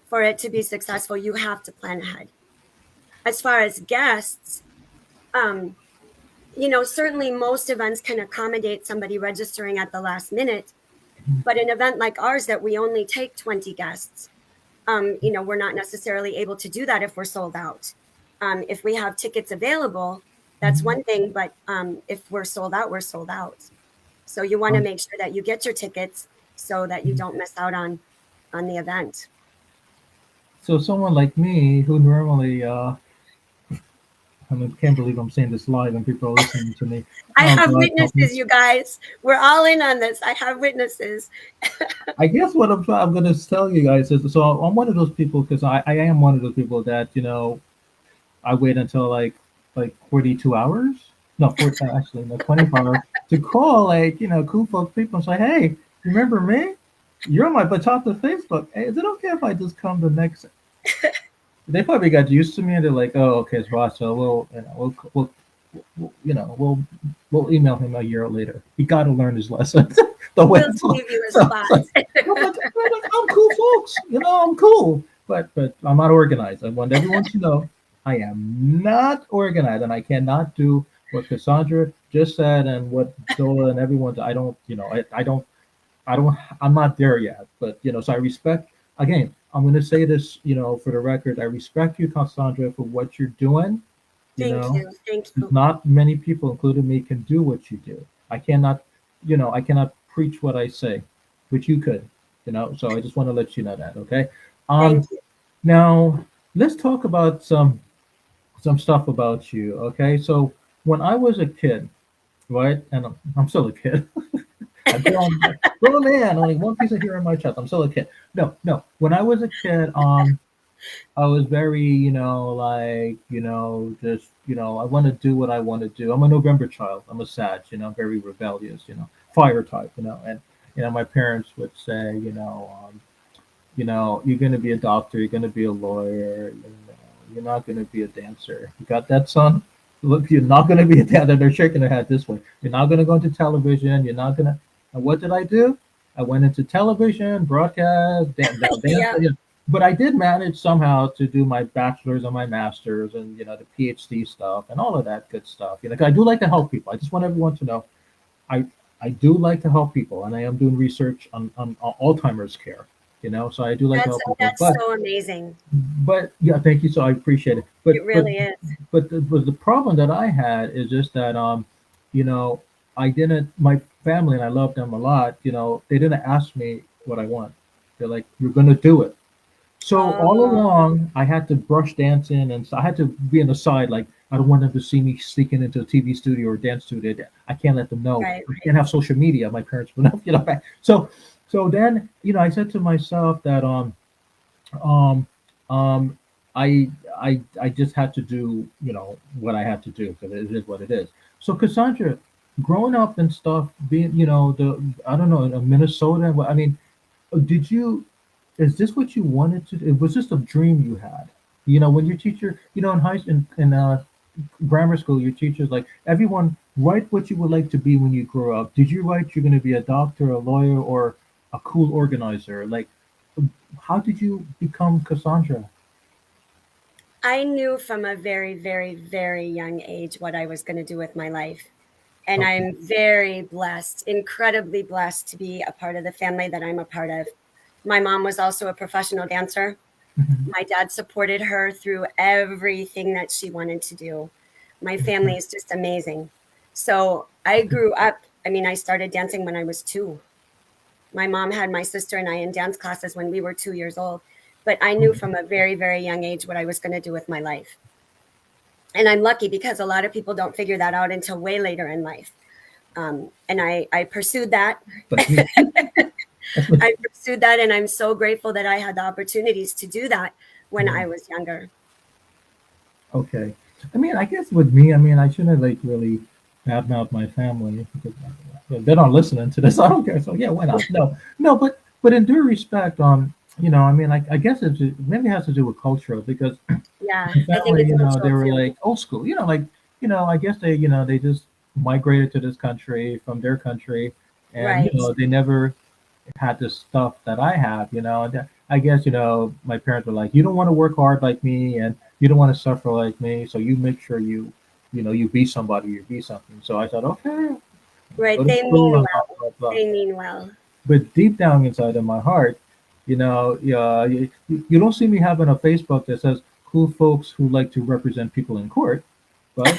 For it to be successful, you have to plan ahead. As far as guests, um, certainly most events can accommodate somebody registering at the last minute, but an event like ours that we only take 20 guests, we're not necessarily able to do that if we're sold out. If we have tickets available, that's one thing, but if we're sold out, we're sold out. So you want to make sure that you get your tickets so that you don't miss out on the event. So someone like me who normally, I mean, can't believe I'm saying this live and people are listening to me. I Oh have God, help me. witnesses, you guys. We're all in on this. I have witnesses. I guess what I'm going to tell you guys is, so I'm one of those people because I am one of those people that I wait until like 42 hours, no, 40, actually no 24 hours to call cool folk people and say, hey, remember me? You're on my Bachata Facebook. Hey, is it okay if I just come the next? They probably got used to me and they're like, oh, okay, it's Ross, so we'll email him a year later. He got to learn his lesson. The way We'll give you a so, spot. I'm cool, folks. I'm cool, but I'm not organized. I want everyone to know I am not organized, and I cannot do what Cassandra just said and what Zola and everyone. I don't, I'm not there yet. But so I respect. Again, I'm going to say this, for the record. I respect you, Cassandra, for what you're doing. Thank you. Thank you. Not many people, including me, can do what you do. I cannot preach what I say, which you could, So I just want to let you know that, okay? Thank you. Now let's talk about some stuff about you, okay? So when I was a kid, right, and I'm still a kid. I'm grown man, only one piece of hair in my chest. I'm still a kid. No, no. When I was a kid, I was very, just, I want to do what I want to do. I'm a November child. I'm a Sag, very rebellious, fire type, and my parents would say, you're going to be a doctor, you're going to be a lawyer, you're not going to be a dancer. You got that, son? Look, you're not going to be a dancer. They're shaking their head this way. You're not going to go into television. You're not going to. And what did I do? I went into television, broadcast, dance, Yeah. but I did manage somehow to do my bachelor's and my master's and the PhD stuff and all of that good stuff. 'Cause I do like to help people. I just want everyone to know I I do like to help people, and I am doing research on Alzheimer's care. So I do like to help people. That's so amazing. But yeah, thank you. So I appreciate it. But It really is. the problem that I had is just that you know, I didn't. My family and I love them a lot. They didn't ask me what I want. They're like, "You're gonna do it." So all Oh, along, I had to brush dancing, and so I had to be on the side. Like I don't want them to see me sneaking into a TV studio or dance studio. I can't let them know. right. I can't have social media. My parents would not, back. So then, I said to myself that um, um, I just had to do, what I had to do because it is what it is. So Cassandra, growing up and stuff, being, I don't know, in Minnesota. I mean, did you? Is this what you wanted to do? Was this a dream you had? When your teacher, in grammar school, your teacher's like, everyone write what you would like to be when you grow up. Did you write you're going to be a doctor, a lawyer, or a cool organizer? Like, how did you become Cassandra? I knew from a very, very, very young age what I was going to do with my life. And Okay. I'm very blessed, incredibly blessed to be a part of the family that I'm a part of. My mom was also a professional dancer. Mhm. My dad supported her through everything that she wanted to do. My family is just amazing. So I grew up, I started dancing when I was 2. My mom had my sister and I in dance classes when we were 2 years old. But I knew from a very, very young age what I was going to do with my life. And I'm lucky because a lot of people don't figure that out until way later in life. And I pursued that. But me, I pursued that, and I'm so grateful that I had the opportunities to do that when I was younger. okay. I mean, I guess with me, I mean, I shouldn't like really badmouth my family because they're not listening to this. I don't care. So yeah, why not? No, no, but in due respect, I mean, I guess maybe it has to do with culture because Yeah, my I think family, it's they cultural were too. like old school, like, I guess they just migrated to this country from their country, and Right. they never had the stuff that I have, and I guess, my parents were like, you don't want to work hard like me and you don't want to suffer like me. So you make sure you be somebody, you be something. So I thought, okay, Right. go to They school mean and blah, well. blah, blah. They mean well. But deep down inside of my heart, yeah, you don't see me having a Facebook that says cool folks who like to represent people in court, but or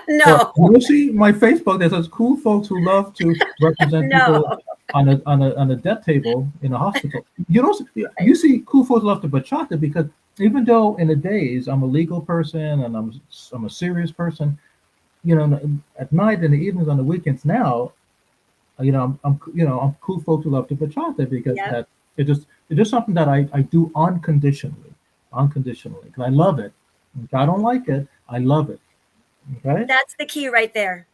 No, you see my Facebook that says cool folks who love to represent no. people on a death table in a hospital. You don't you see cool folks love to bachata because even though in the days I'm a legal person and I'm a serious person, at night and the evenings on the weekends now, I'm cool folks who love to bachata because Yep. that it's just something that I do unconditionally because I love it. If I don't like it, I love it. Okay. That's the key right there.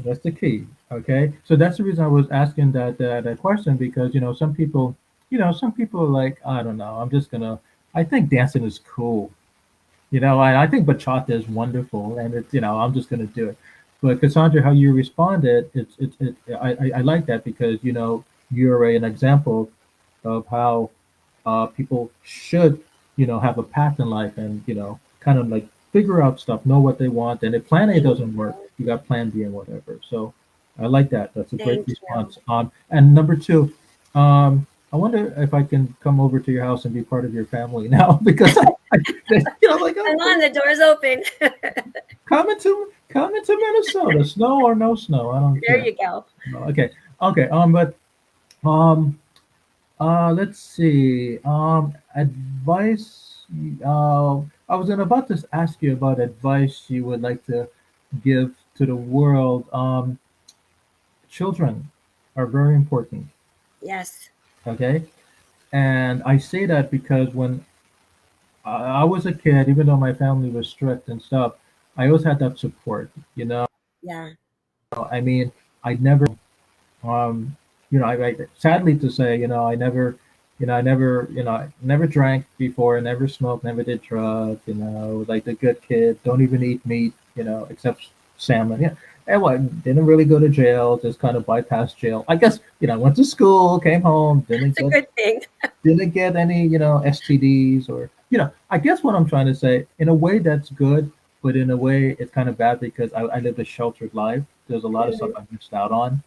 That's the key. Okay, so that's the reason I was asking that question because some people are like I don't know. I'm just gonna. I think dancing is cool. I think bachata is wonderful, and it's I'm just gonna do it. But Cassandra, how you responded, I like that because you're an example of how people should have a path in life and kind of like figure out stuff, know what they want, and if plan A Thank doesn't work, you. you got plan B and whatever. So I like that. That's a great Thank you. response. And number two, I wonder if I can come over to your house and be part of your family now because like Come oh, on, the door's open. come into Minnesota, snow or no snow, I don't There care. you go. No, okay, okay. But um, let's see. Advice. I was about to ask you about advice you would like to give to the world. Children are very important. Yes. Okay, and I say that because when I was a kid, even though my family was strict and stuff, I always had that support. Yeah. I mean, I never Um, sadly to say, I never drank before, never smoked, never did drugs, like the good kid, don't even eat meat, except salmon. Yeah. And what, didn't really go to jail, just kind of bypassed jail. I guess, went to school, came home, It's a good thing. didn't get any, STDs or, I guess what I'm trying to say, in a way that's good, but in a way it's kind of bad because I lived a sheltered life. There's a lot of stuff Mhm. I missed out on,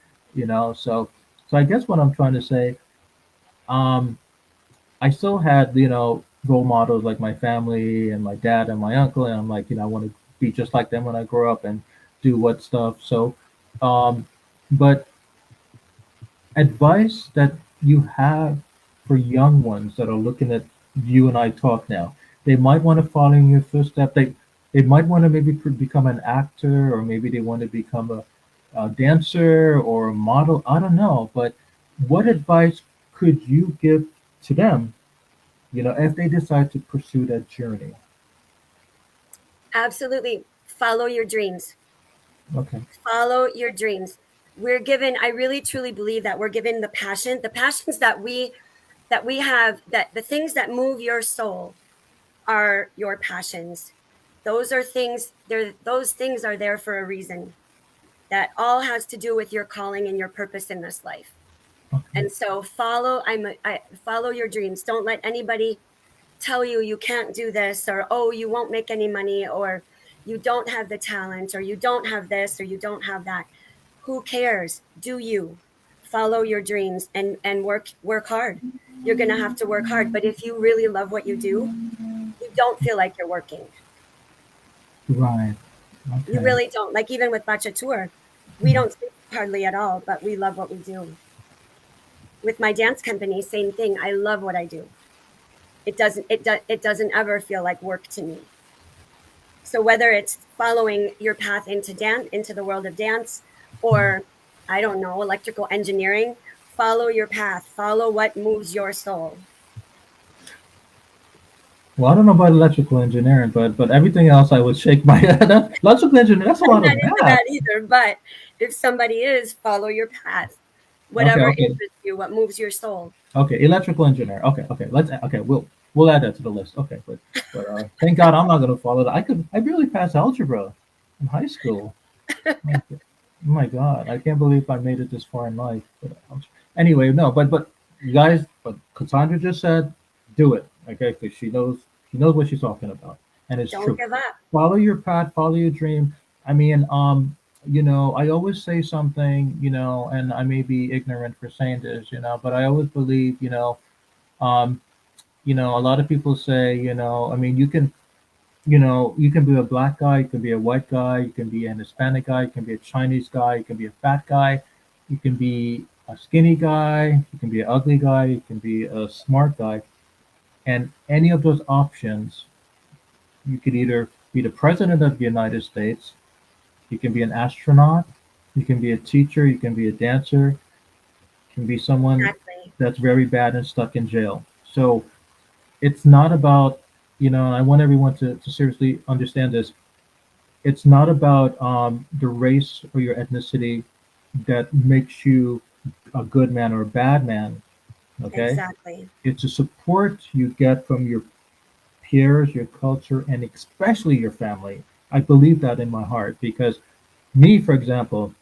so I guess what I'm trying to say, um, I still had, role models like my family and my dad and my uncle, and I'm like, I want to be just like them when I grow up and do what stuff. So, um, but advice that you have for young ones that are looking at you and I talk now. They might want to follow in your footsteps. They might want to maybe become an actor, or maybe they want to become a dancer or a model. I don't know. But what advice could you give to them, if they decide to pursue that journey? Absolutely. Follow your dreams. Okay. Follow your dreams. We're given, I really truly believe that we're given the passions that we have, that the things that move your soul are your passions. Those are things there, those things are there for a reason. That all has to do with your calling and your purpose in this life. Okay. And so follow your dreams. Don't let anybody tell you you can't do this, or oh, you won't make any money, or you don't have the talent, or you don't have this, or you don't have that. Who cares? Do you follow your dreams and work hard. You're going to have to work hard, but if you really love what you do, you don't feel like you're working. Right. You Okay. really don't. Like even with BachaTour, we don't sleep hardly at all, but we love what we do. With my dance company, same thing. I love what I do. It doesn't ever feel like work to me. So whether it's following your path into the world of dance, or I don't know, electrical engineering. Follow your path. Follow what moves your soul. Well, I don't know about electrical engineering, but everything else I would shake my head at. Electrical engineering, that's a I'm lot not of into math. that either, but if somebody is, follow your path. Okay, Whatever okay, interests you, what moves your soul. okay. Electrical engineer. Okay, okay. We'll add that to the list. Okay, but thank God I'm not gonna follow that. I barely passed algebra in high school. Like, oh my God, I can't believe I made it this far in life. Anyway, no, but you guys, but Cassandra just said, do it, okay? Because she knows what she's talking about, and it's Don't true. give up. Follow your path, follow your dream. I mean, I always say something, and I may be ignorant for saying this, but I always believe, um, a lot of people say, I mean, you can be a black guy, you can be a white guy, you can be an Hispanic guy, you can be a Chinese guy, you can be a fat guy, you can be a skinny guy, you can be an ugly guy, you can be a smart guy. And any of those options, you could either be the president of the United States, you can be an astronaut, you can be a teacher, you can be a dancer, you can be someone Exactly. that's very bad and stuck in jail. So it's not about, and I want everyone to seriously understand this. It's not about the race or your ethnicity that makes you a good man or a bad man. Okay, Exactly. it's the support you get from your peers, your culture, and especially your family. I believe that in my heart because me, for example,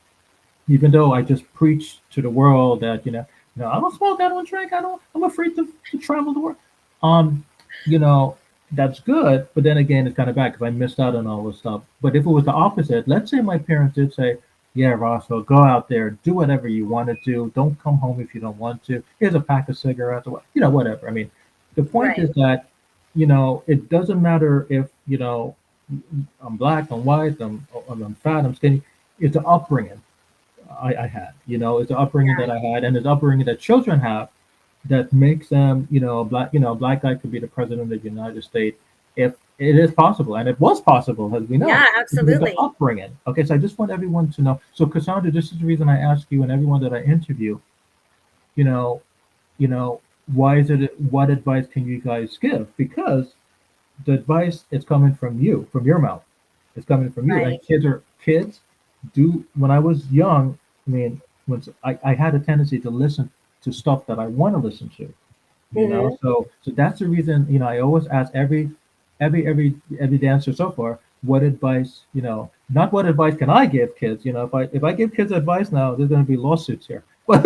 even though I just preach to the world that I don't smoke, I don't drink, I'm afraid to travel the world. Um, you know, that's good, but then again, it's kind of bad because I missed out on all this stuff. But if it was the opposite, let's say my parents did say, "Yeah, Rosswell, go out there, do whatever you want to do. Don't come home if you don't want to. Here's a pack of cigarettes, or whatever." I mean, the point Right. is that it doesn't matter if I'm black, I'm white, I'm fat, I'm skinny. It's an upbringing I had. It's the upbringing Yeah. that I had, and it's the upbringing that children have that makes them, a black guy could be the president of the United States if it is possible, and it was possible, as we know, Yeah, with the absolutely. upbringing. Okay, so I just want everyone to know. So, Cassandra, this is the reason I ask you and everyone that I interview, you know, you know, why is it? What advice can you guys give? Because the advice is coming from you, from your mouth. It's coming from you. And Right. kids do. When I was young, I mean, I had a tendency to listen to stuff that I want to listen to. Hmm. So that's the reason. I always ask every dancer so far, what advice, not what advice can I give kids. If I give kids advice now, there's going to be lawsuits here. But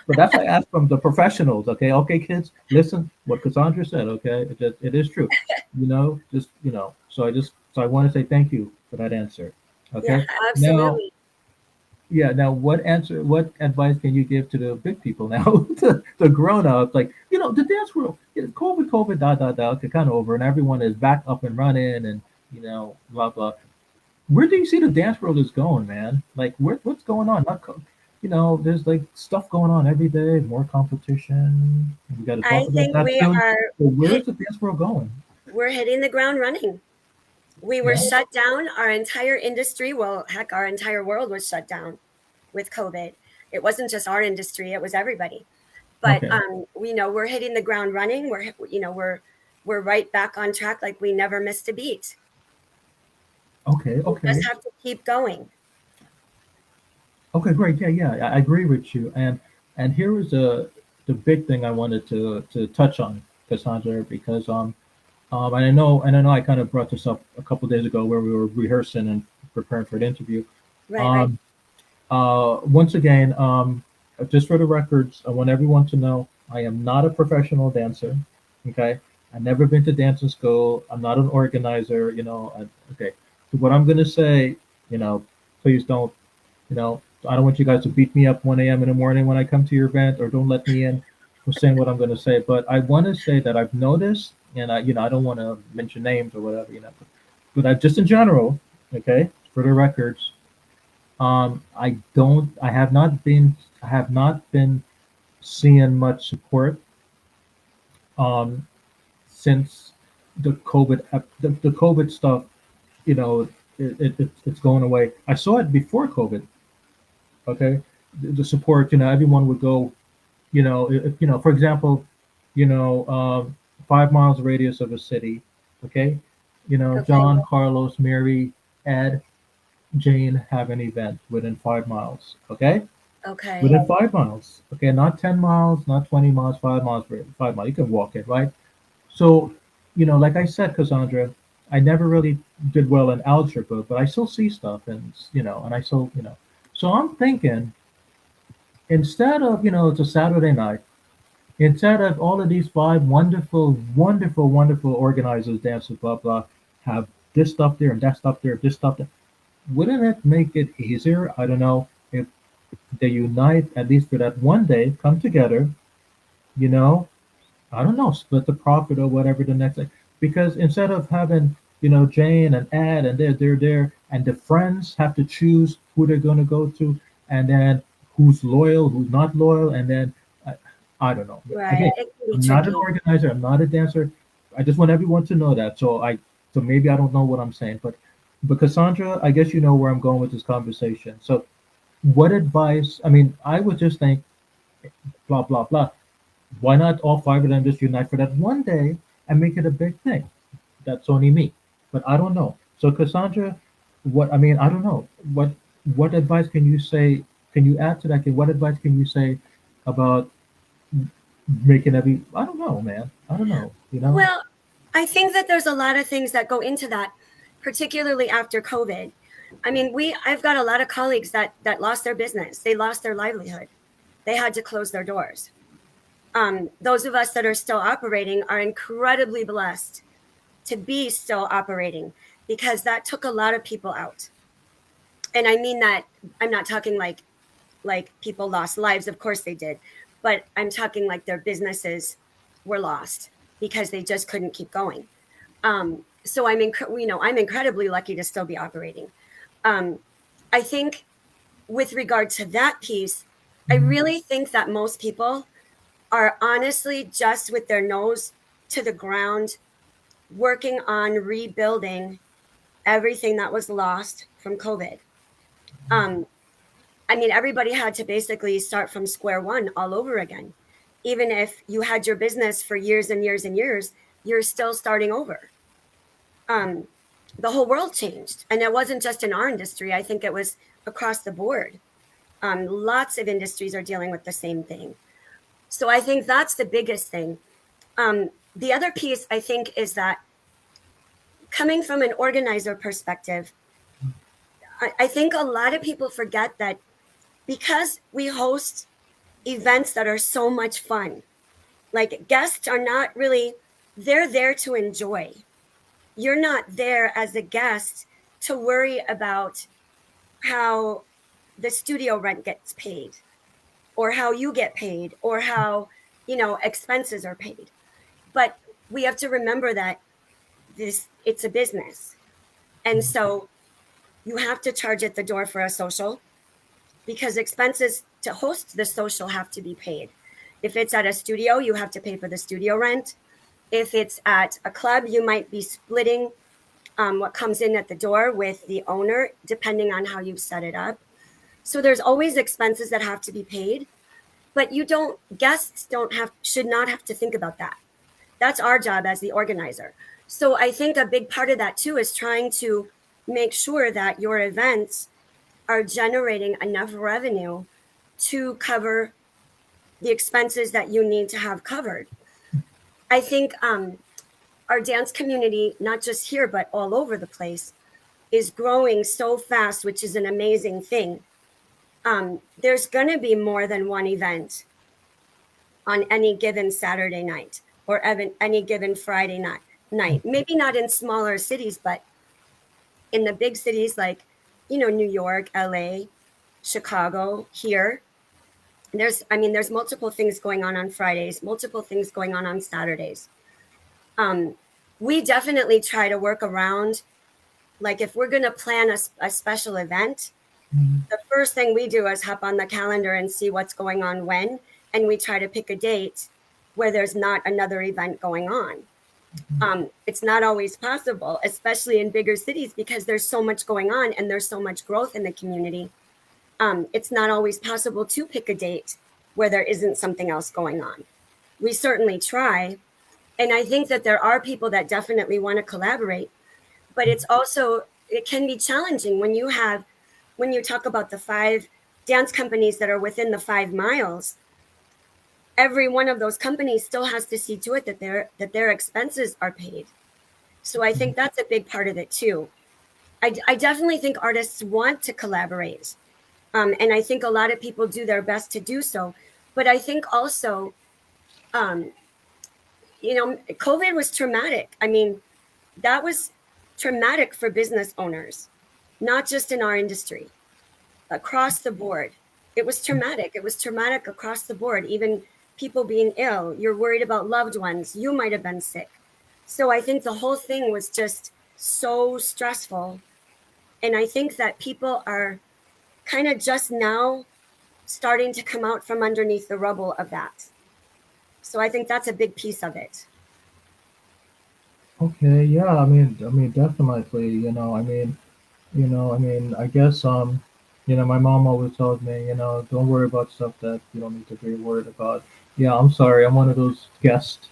that's why I ask from the professionals. Okay, kids, listen what Cassandra said. Okay, it is true. Just so I want to say thank you for that answer. Yeah, Okay, now absolutely. yeah. Now, what advice can you give to the big people now, the grown ups? Like, the dance world, COVID, dot, dot, dot, okay, kind of over, and everyone is back up and running, and blah, blah. Where do you see the dance world is going, man? Like, what's going on? There's like stuff going on every day, more competition. We got to talk I about think that we soon. are So, where's hit, the dance world going? we're hitting the ground running. We were Yeah. shut down. Our entire industry, well, heck, our entire world was shut down with COVID. It wasn't just our industry; it was everybody. But Okay. we know we're hitting the ground running. We're right back on track, like we never missed a beat. Okay. We just Okay. have to keep going. Okay, great. Yeah, yeah, I agree with you. And here was the big thing I wanted to touch on, Cassandra, because and I know I kind of brought this up a couple days ago where we were rehearsing and preparing for the interview. Right, right. Um, Once again, just for the records, I want everyone to know I am not a professional dancer. Okay, I've never been to dancing school. I'm not an organizer. Okay, so what I'm gonna say, please don't I don't want you guys to beat me up 1 a.m. in the morning when I come to your event, or don't let me in for saying what I'm going to say. But I want to say that I've noticed, and I don't want to mention names or whatever, but I just in general, okay, for the records, I have not been seeing much support, um, since the COVID stuff, it's going away. I saw it before COVID. Okay, the support. Everyone would go. If, for example, 5 miles radius of a city. Okay, Okay. John, Carlos, Mary, Ed, Jane have an event within 5 miles. Okay, Okay. within 5 miles. Okay, not 10 miles, not 20 miles, 5 miles, 5 miles. You can walk it, right? So, like I said, Cassandra, I never really did well in algebra, but I still see stuff, and I still. So I'm thinking, instead of, it's a Saturday night, instead of all of these five wonderful, wonderful, wonderful organizers, dancers, blah, blah, have this stuff there and that stuff there, this stuff there, wouldn't it make it easier? I don't know if they unite at least for that one day, come together, you know, I don't know, split the profit or whatever the next day. Because instead of having, Jane and Ed and they're there, and the friends have to choose who they're going to go to, and then who's loyal, who's not loyal, and then I, I don't know. Right. Again, It can be I'm not an tricky. organizer, I'm not a dancer. I just want everyone to know that. So maybe I don't know what I'm saying, but Cassandra, I guess you know where I'm going with this conversation. So what advice? I mean, I would just think blah blah blah. Why not all five of them just unite for that one day and make it a big thing? That's only me, but I don't know. So Cassandra, I don't know. What advice can you say? Can you add to that? What advice can you say about making every? I don't know, man. I don't know. Well, I think that there's a lot of things that go into that, particularly after COVID. I mean, I've got a lot of colleagues that lost their business. They lost their livelihood. They had to close their doors. Those of us that are still operating are incredibly blessed to be still operating, because that took a lot of people out. And I mean that, I'm not talking like people lost lives, of course they did, but I'm talking like their businesses were lost because they just couldn't keep going. So I'm incredibly lucky to still be operating. Um, I think with regard to that piece, I really think that most people are honestly just with their nose to the ground, working on rebuilding everything that was lost from COVID. Um, I mean, everybody had to basically start from square one all over again. Even if you had your business for years and years and years, you're still starting over. Um, the whole world changed. And it wasn't just in our industry, I think it was across the board. Lots of industries are dealing with the same thing. So I think that's the biggest thing. The other piece, I think, is that coming from an organizer perspective, I think a lot of people forget that because we host events that are so much fun, like guests are not really, they're there to enjoy. You're not there as a guest to worry about how the studio rent gets paid, or how you get paid, or how, expenses are paid. But we have to remember that it's a business. And so you have to charge at the door for a social, because expenses to host the social have to be paid. If it's at a studio, you have to pay for the studio rent. If it's at a club, you might be splitting what comes in at the door with the owner, depending on how you've set it up. So there's always expenses that have to be paid, but guests should not have to think about that. That's our job as the organizer. So I think a big part of that too is trying to make sure that your events are generating enough revenue to cover the expenses that you need to have covered. I think our dance community, not just here, but all over the place, is growing so fast, which is an amazing thing. There's going to be more than one event on any given Saturday night, or any given Friday night. Maybe not in smaller cities, but in the big cities like, New York, LA, Chicago, here, there's multiple things going on Fridays, multiple things going on Saturdays. Um, we definitely try to work around, like if we're going to plan a special event, the first thing we do is hop on the calendar and see what's going on when, and we try to pick a date where there's not another event going on. It's not always possible, especially in bigger cities, because there's so much going on and there's so much growth in the community. It's not always possible to pick a date where there isn't something else going on. We certainly try. And I think that there are people that definitely want to collaborate, but it can be challenging when when you talk about the 5 dance companies that are within the 5 miles. Every one of those companies still has to see to it that their expenses are paid. So I think that's a big part of it too. I definitely think artists want to collaborate. And I think a lot of people do their best to do so. But I think also, um, COVID was traumatic. I mean, that was traumatic for business owners, not just in our industry, across the board. It was traumatic. It was traumatic across the board, even people being ill. You're worried about loved ones. You might have been sick. So I think the whole thing was just so stressful. And I think that people are kind of just now starting to come out from underneath the rubble of that. So I think that's a big piece of it. Okay, yeah, I mean, definitely, I guess, my mom always told me, don't worry about stuff that you don't need to be worried about. Yeah, I'm sorry, I'm one of those guests.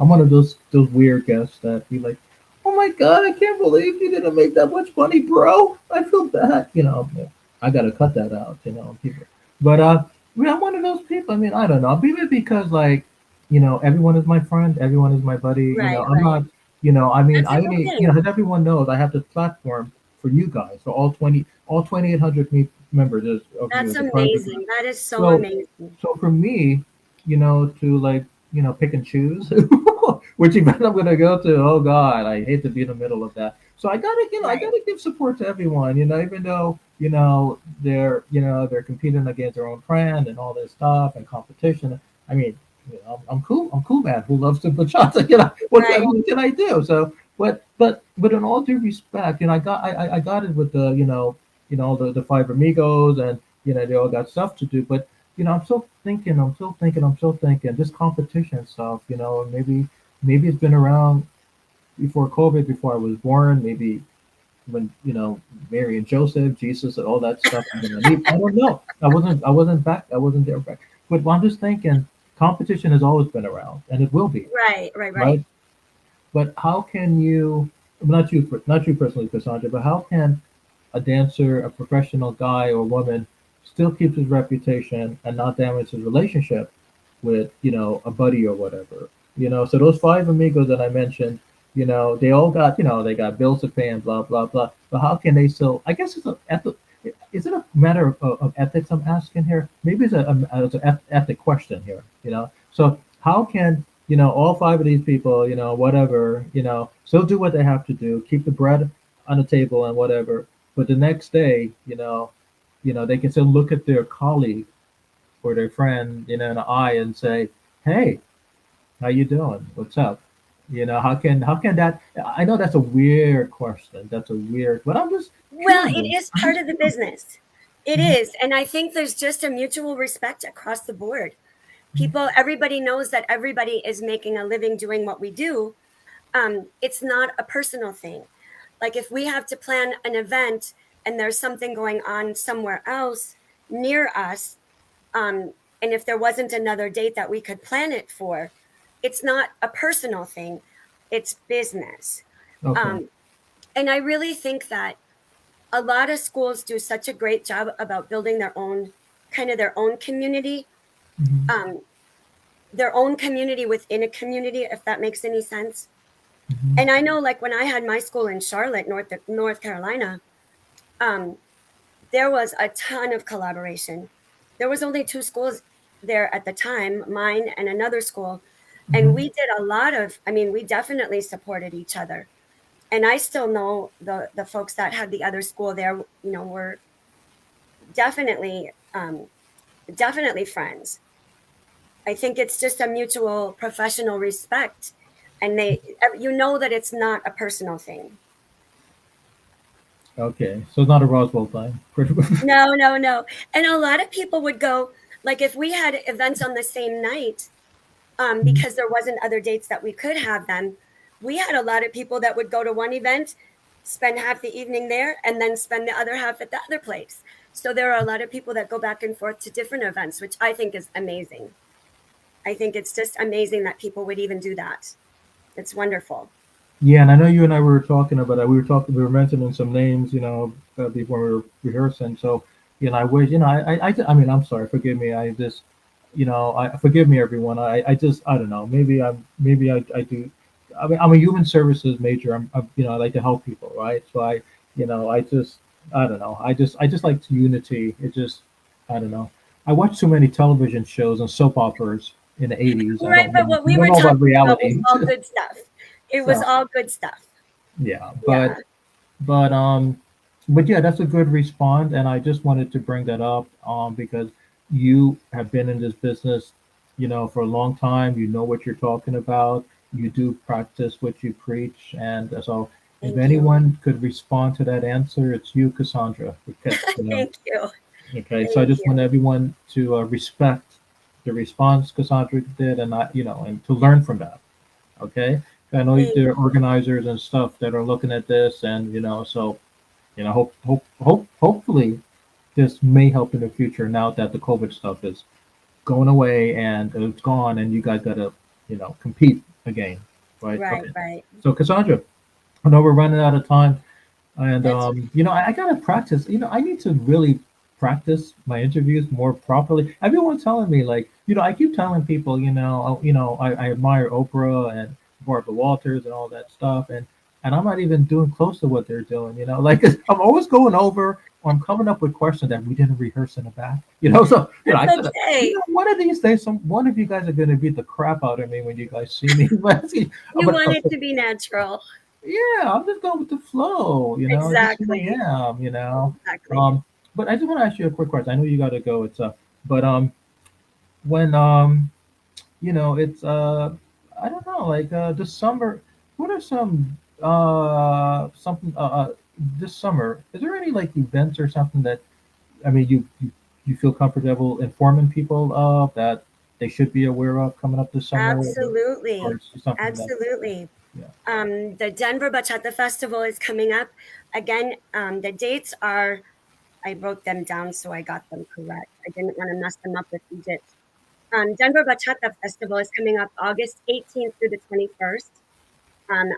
I'm one of those weird guests that be like, oh my God, I can't believe you didn't make that much money, bro. I feel bad, I gotta cut that out, people. But yeah, I'm one of those people. I mean, I don't know, maybe because like, everyone is my friend, everyone is my buddy. Right, I'm right. not, I mean, That's a good thing. as everyone knows, I have this platform for you guys, for all 2,800 members of you That's as a private amazing. group. That is so So, amazing. so for me, to like, pick and choose which event I'm gonna go to. Oh God, I hate to be in the middle of that. So I Right, gotta give support to everyone. Even though they're competing against their own friend and all this stuff and competition. I mean, I'm cool. I'm cool, man. Who loves to bachata? right. What can I do? So, but in all due respect, I got it with the five amigos, and they all got stuff to do. But I'm still thinking. This competition stuff, maybe it's been around before COVID, before I was born. Maybe when Mary and Joseph, Jesus, and all that stuff. I don't know. I wasn't there back. But I'm just thinking, competition has always been around, and it will be, Right, right, right. right? But how can you? Not you personally, Cassandra, but how can a dancer, a professional guy or woman, still keeps his reputation and not damage his relationship with a buddy or whatever? So those five amigos that I mentioned, they all got they got bills to pay and blah blah blah. But how can they still? I guess is it a matter of ethics I'm asking here? Maybe it's an ethic question here. So how can all five of these people, whatever, still do what they have to do, keep the bread on the table and whatever, but the next day, they can still look at their colleague or their friend, in the eye and say, "Hey, how you doing? What's up?" How can that? I know that's a weird question. That's a weird, but I'm just Well, it curious. is I'm part just of the curious. business. It Mhm, is. And I think there's just a mutual respect across the board. Everybody knows that everybody is making a living doing what we do. It's not a personal thing. Like if we have to plan an event and there's something going on somewhere else near us, and if there wasn't another date that we could plan it for, it's not a personal thing, it's business. okay. Um, and I really think that a lot of schools do such a great job about building their own community, Mhm, um, their own community within a community, if that makes any sense. mhm, And I know, like when I had my school in Charlotte, North Carolina, um, there was a ton of collaboration. There was only 2 schools there at the time, mine and another school, and mhm. we did a lot of. I mean, we definitely supported each other. And I still know the folks that had the other school there. Were definitely definitely friends. I think it's just a mutual professional respect, and that it's not a personal thing. Okay, so it's not a Roswell thing. Pretty much. No, no, no. And a lot of people would go, like if we had events on the same night, Mhm. because there wasn't other dates that we could have them. We had a lot of people that would go to one event, spend half the evening there, and then spend the other half at the other place. So there are a lot of people that go back and forth to different events, which I think is amazing. I think it's just amazing that people would even do that. It's wonderful. Yeah, and I know you and I were talking about that. We were mentioning some names, before we were rehearsing. So, I wish, I mean, I'm sorry, forgive me. I just, I forgive me, everyone. I just, I don't know. Maybe I do. I mean, I'm a human services major. I like to help people, right? So I just, I don't know. I just like unity. It just, I don't know. I watched too many television shows and soap operas in the '80s. I Right, don't but know. what I we don't were know about talking about was reality. all good stuff. It was So all good stuff. yeah, Yeah. but yeah, that's a good response, and I just wanted to bring that up because you have been in this business, for a long time. You know what you're talking about. You do practice what you preach, and so if Thank you. anyone could respond to that answer, it's you, Cassandra. Because Thank you. okay. So I Thank just want you. everyone to respect the response Cassandra did, and and to learn from that. Okay. I know Thank there are organizers and stuff that are looking at this, and so hopefully this may help in the future now that the COVID stuff is going away and it's gone, and you guys got to compete again, right? Right, Okay. right. So Cassandra, I know we're running out of time, and That's I gotta practice. I need to really practice my interviews more properly. Everyone's telling me, like, I keep telling people, I admire Oprah and Barbara Walters and all that stuff, and I'm not even doing close to what they're doing. Like I'm always going over or I'm coming up with questions that we didn't rehearse in the back. So that's I said, okay. one of these days, one of you guys are going to beat the crap out of me when you guys see me. You but want it to be natural. yeah, I'm just going with the flow, just who I Exactly. am. Exactly. Um, but I just want to ask you a quick question. I know you got to go. It's but when it's I don't know, like this summer. What are some something this summer? Is there any like events or something that I mean you feel comfortable informing people of that they should be aware of coming up this summer, or Absolutely. it's just something that Absolutely. yeah. The Denver Bachata Festival is coming up. Again, the dates are, I wrote them down so I got them correct. I didn't want to mess them up with Egypt. Denver Bachata Festival is coming up August 18th through the 21st.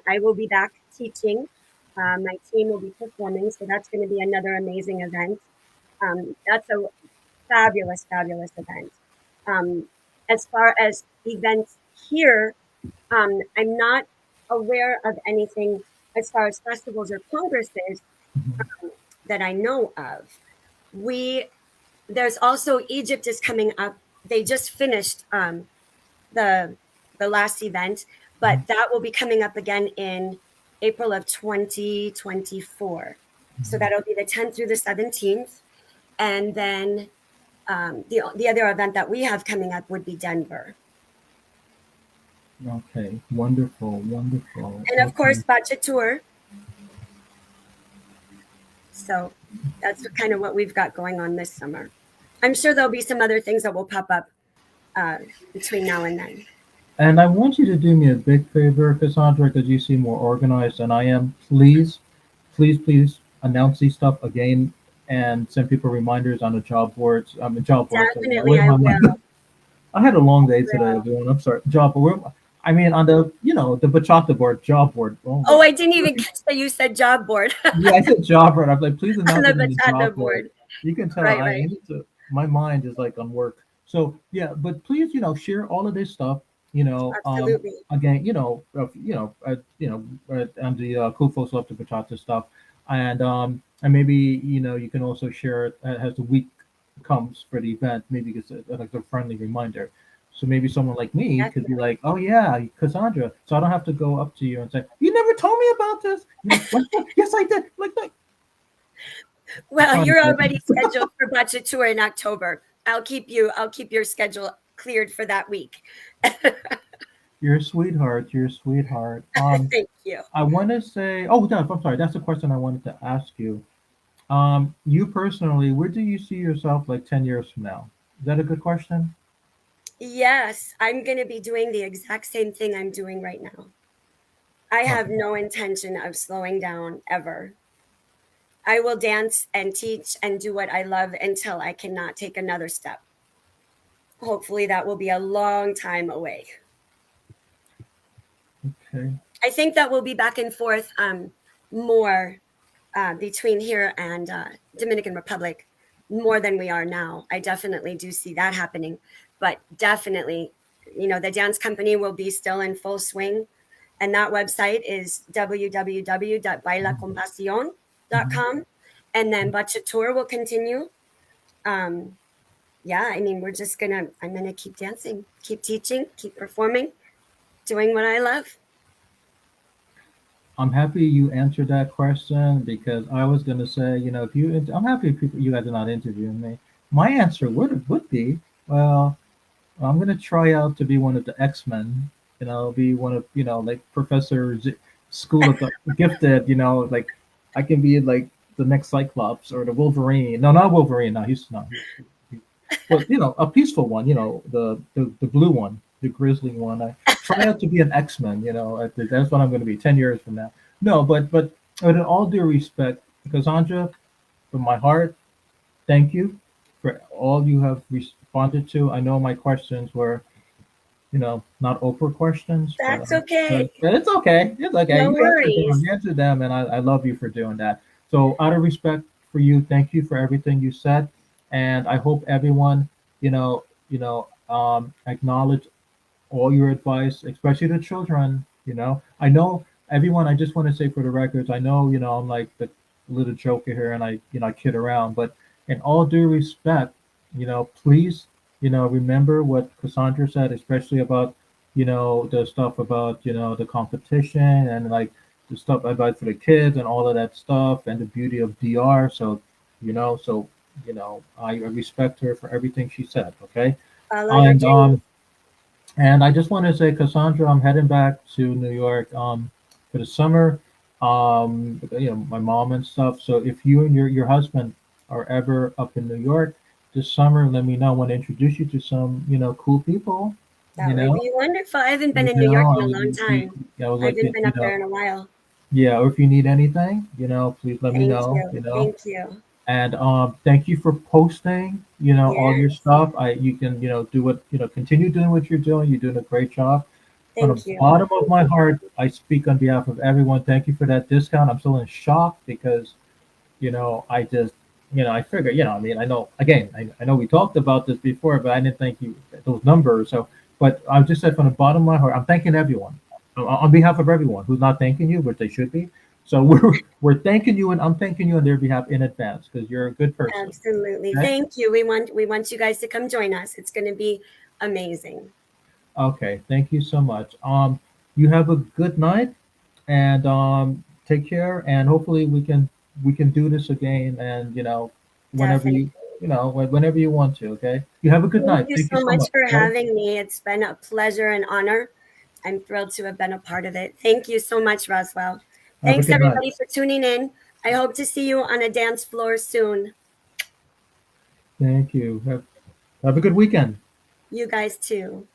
I will be back teaching. My team will be performing, so that's going to be another amazing event. That's a fabulous, fabulous event. Um, as far as events here, I'm not aware of anything as far as festivals or congresses Mhm. that I know of. We There's also Egypt is coming up. They just finished the the last event, but Mhm. that will be coming up again in April of 2024. So Mhm. that'll be the 10th through the 17th, and then the other event that we have coming up would be Denver, Okay, wonderful, wonderful. and of Okay. course BachaTour. So that's kind of what we've got going on this summer. I'm sure there'll be some other things that will pop up uh, between now and then. And I want you to do me a big favor, Cassandra, because you seem more organized than I am. Please announce these stuff again and send people reminders on the job boards. Job boards. Definitely, Where's I my will. mind? I had a long I day today, will. everyone. I'm sorry. Job board. I mean, on the the bachata board, job board. Oh Oh, Lord. I didn't even catch that you said job board Yeah, I said job board. I'm like, please on announce the it in the bachata job board. board. You can tell Right, I right. need to. My mind is like on work. So yeah, but please, share all of this stuff. You know, um, Absolutely. again, and the cool folks love the bachata stuff, and maybe you can also share it as the week comes for the event. Maybe it's like a friendly reminder. So maybe someone like me could be Definitely. like, "Oh yeah, Cassandra." So I don't have to go up to you and say, "You never told me about this." You're like, "What? Yes, I did." Like, Well, trying to you're help. already scheduled for BachaTour in October. I'll keep your schedule cleared for that week. You're a sweetheart. You're a sweetheart. Thank you. I want to say, oh, no, I'm sorry. That's the question I wanted to ask you. You personally, where do you see yourself like 10 years from now? Is that a good question? Yes, I'm going to be doing the exact same thing I'm doing right now. I have Okay. no intention of slowing down ever. I will dance and teach and do what I love until I cannot take another step. Hopefully, that will be a long time away. Okay. I think that we'll be back and forth more between here and Dominican Republic more than we are now. I definitely do see that happening, but definitely, the dance company will be still in full swing, and that website is Mhm. www.bailaconpasion.com, and then BachaTour will continue. Um, yeah, I mean, I'm gonna keep dancing, keep teaching, keep performing, doing what I love. I'm happy you answered that question because I was going to say, if I'm happy you guys are not interviewing me. My answer would be, well, I'm going to try out to be one of the X-Men, be one of, like Professor School of the Gifted, like I can be like the next Cyclops or the Wolverine. No, not Wolverine. No, he's not. Well, a peaceful one, the blue one, the grizzly one. I try out to be an X-Men, that's what I'm going to be 10 years from now. No, but in all due respect, Cassandra, from my heart, thank you for all you have responded to. I know my questions were, not Oprah questions, but That's okay. but it's okay. It's okay. No You answered them. worries. You answered them, and I love you for doing that. So, out of respect for you, thank you for everything you said, and I hope everyone, acknowledge all your advice, especially the children. I know everyone. I just want to say for the records, I know, I'm like the little joker here, and I kid around, but in all due respect, please, remember what Cassandra said, especially about, the stuff about, the competition and like the stuff about for the kids and all of that stuff and the beauty of DR. I respect her for everything she said. Okay. Follow your And dreams. I just want to say, Cassandra, I'm heading back to New York for the summer. My mom and stuff. So if you and your husband are ever up in New York this summer, let me know. I want to introduce you to some cool people. You That would know, be wonderful. I haven't been you in New know. York I in a was, long time. I was I like, haven't been up there in a while. yeah. Or if you need anything, please let me Thank know. you. Thank you. And thank you for posting, all your Yes. stuff. You can, do what, continue doing what you're doing. You're doing a great job. From the Thank you. bottom of my heart, I speak on behalf of everyone. Thank you for that discount. I'm still in shock because, I just, I figure, I mean, I know, again, I know we talked about this before, but I didn't think those numbers. So, but I just said from the bottom of my heart, I'm thanking everyone on behalf of everyone who's not thanking you, but they should be. So we're thanking you, and I'm thanking you on their behalf in advance because you're a good person. Absolutely. Okay. Thank you. We want you guys to come join us. It's going to be amazing. Okay. Thank you so much. You have a good night, and take care. And hopefully we can do this again. And whenever Definitely. whenever you want to. Okay. You have a good Thank night. you Thank you so so much much. for Okay. having me. It's been a pleasure and honor. I'm thrilled to have been a part of it. Thank you so much, Roswell. Have a Thanks, good night. everybody, for tuning in. I hope to see you on a dance floor soon. Thank you. Have a good weekend. You guys, too.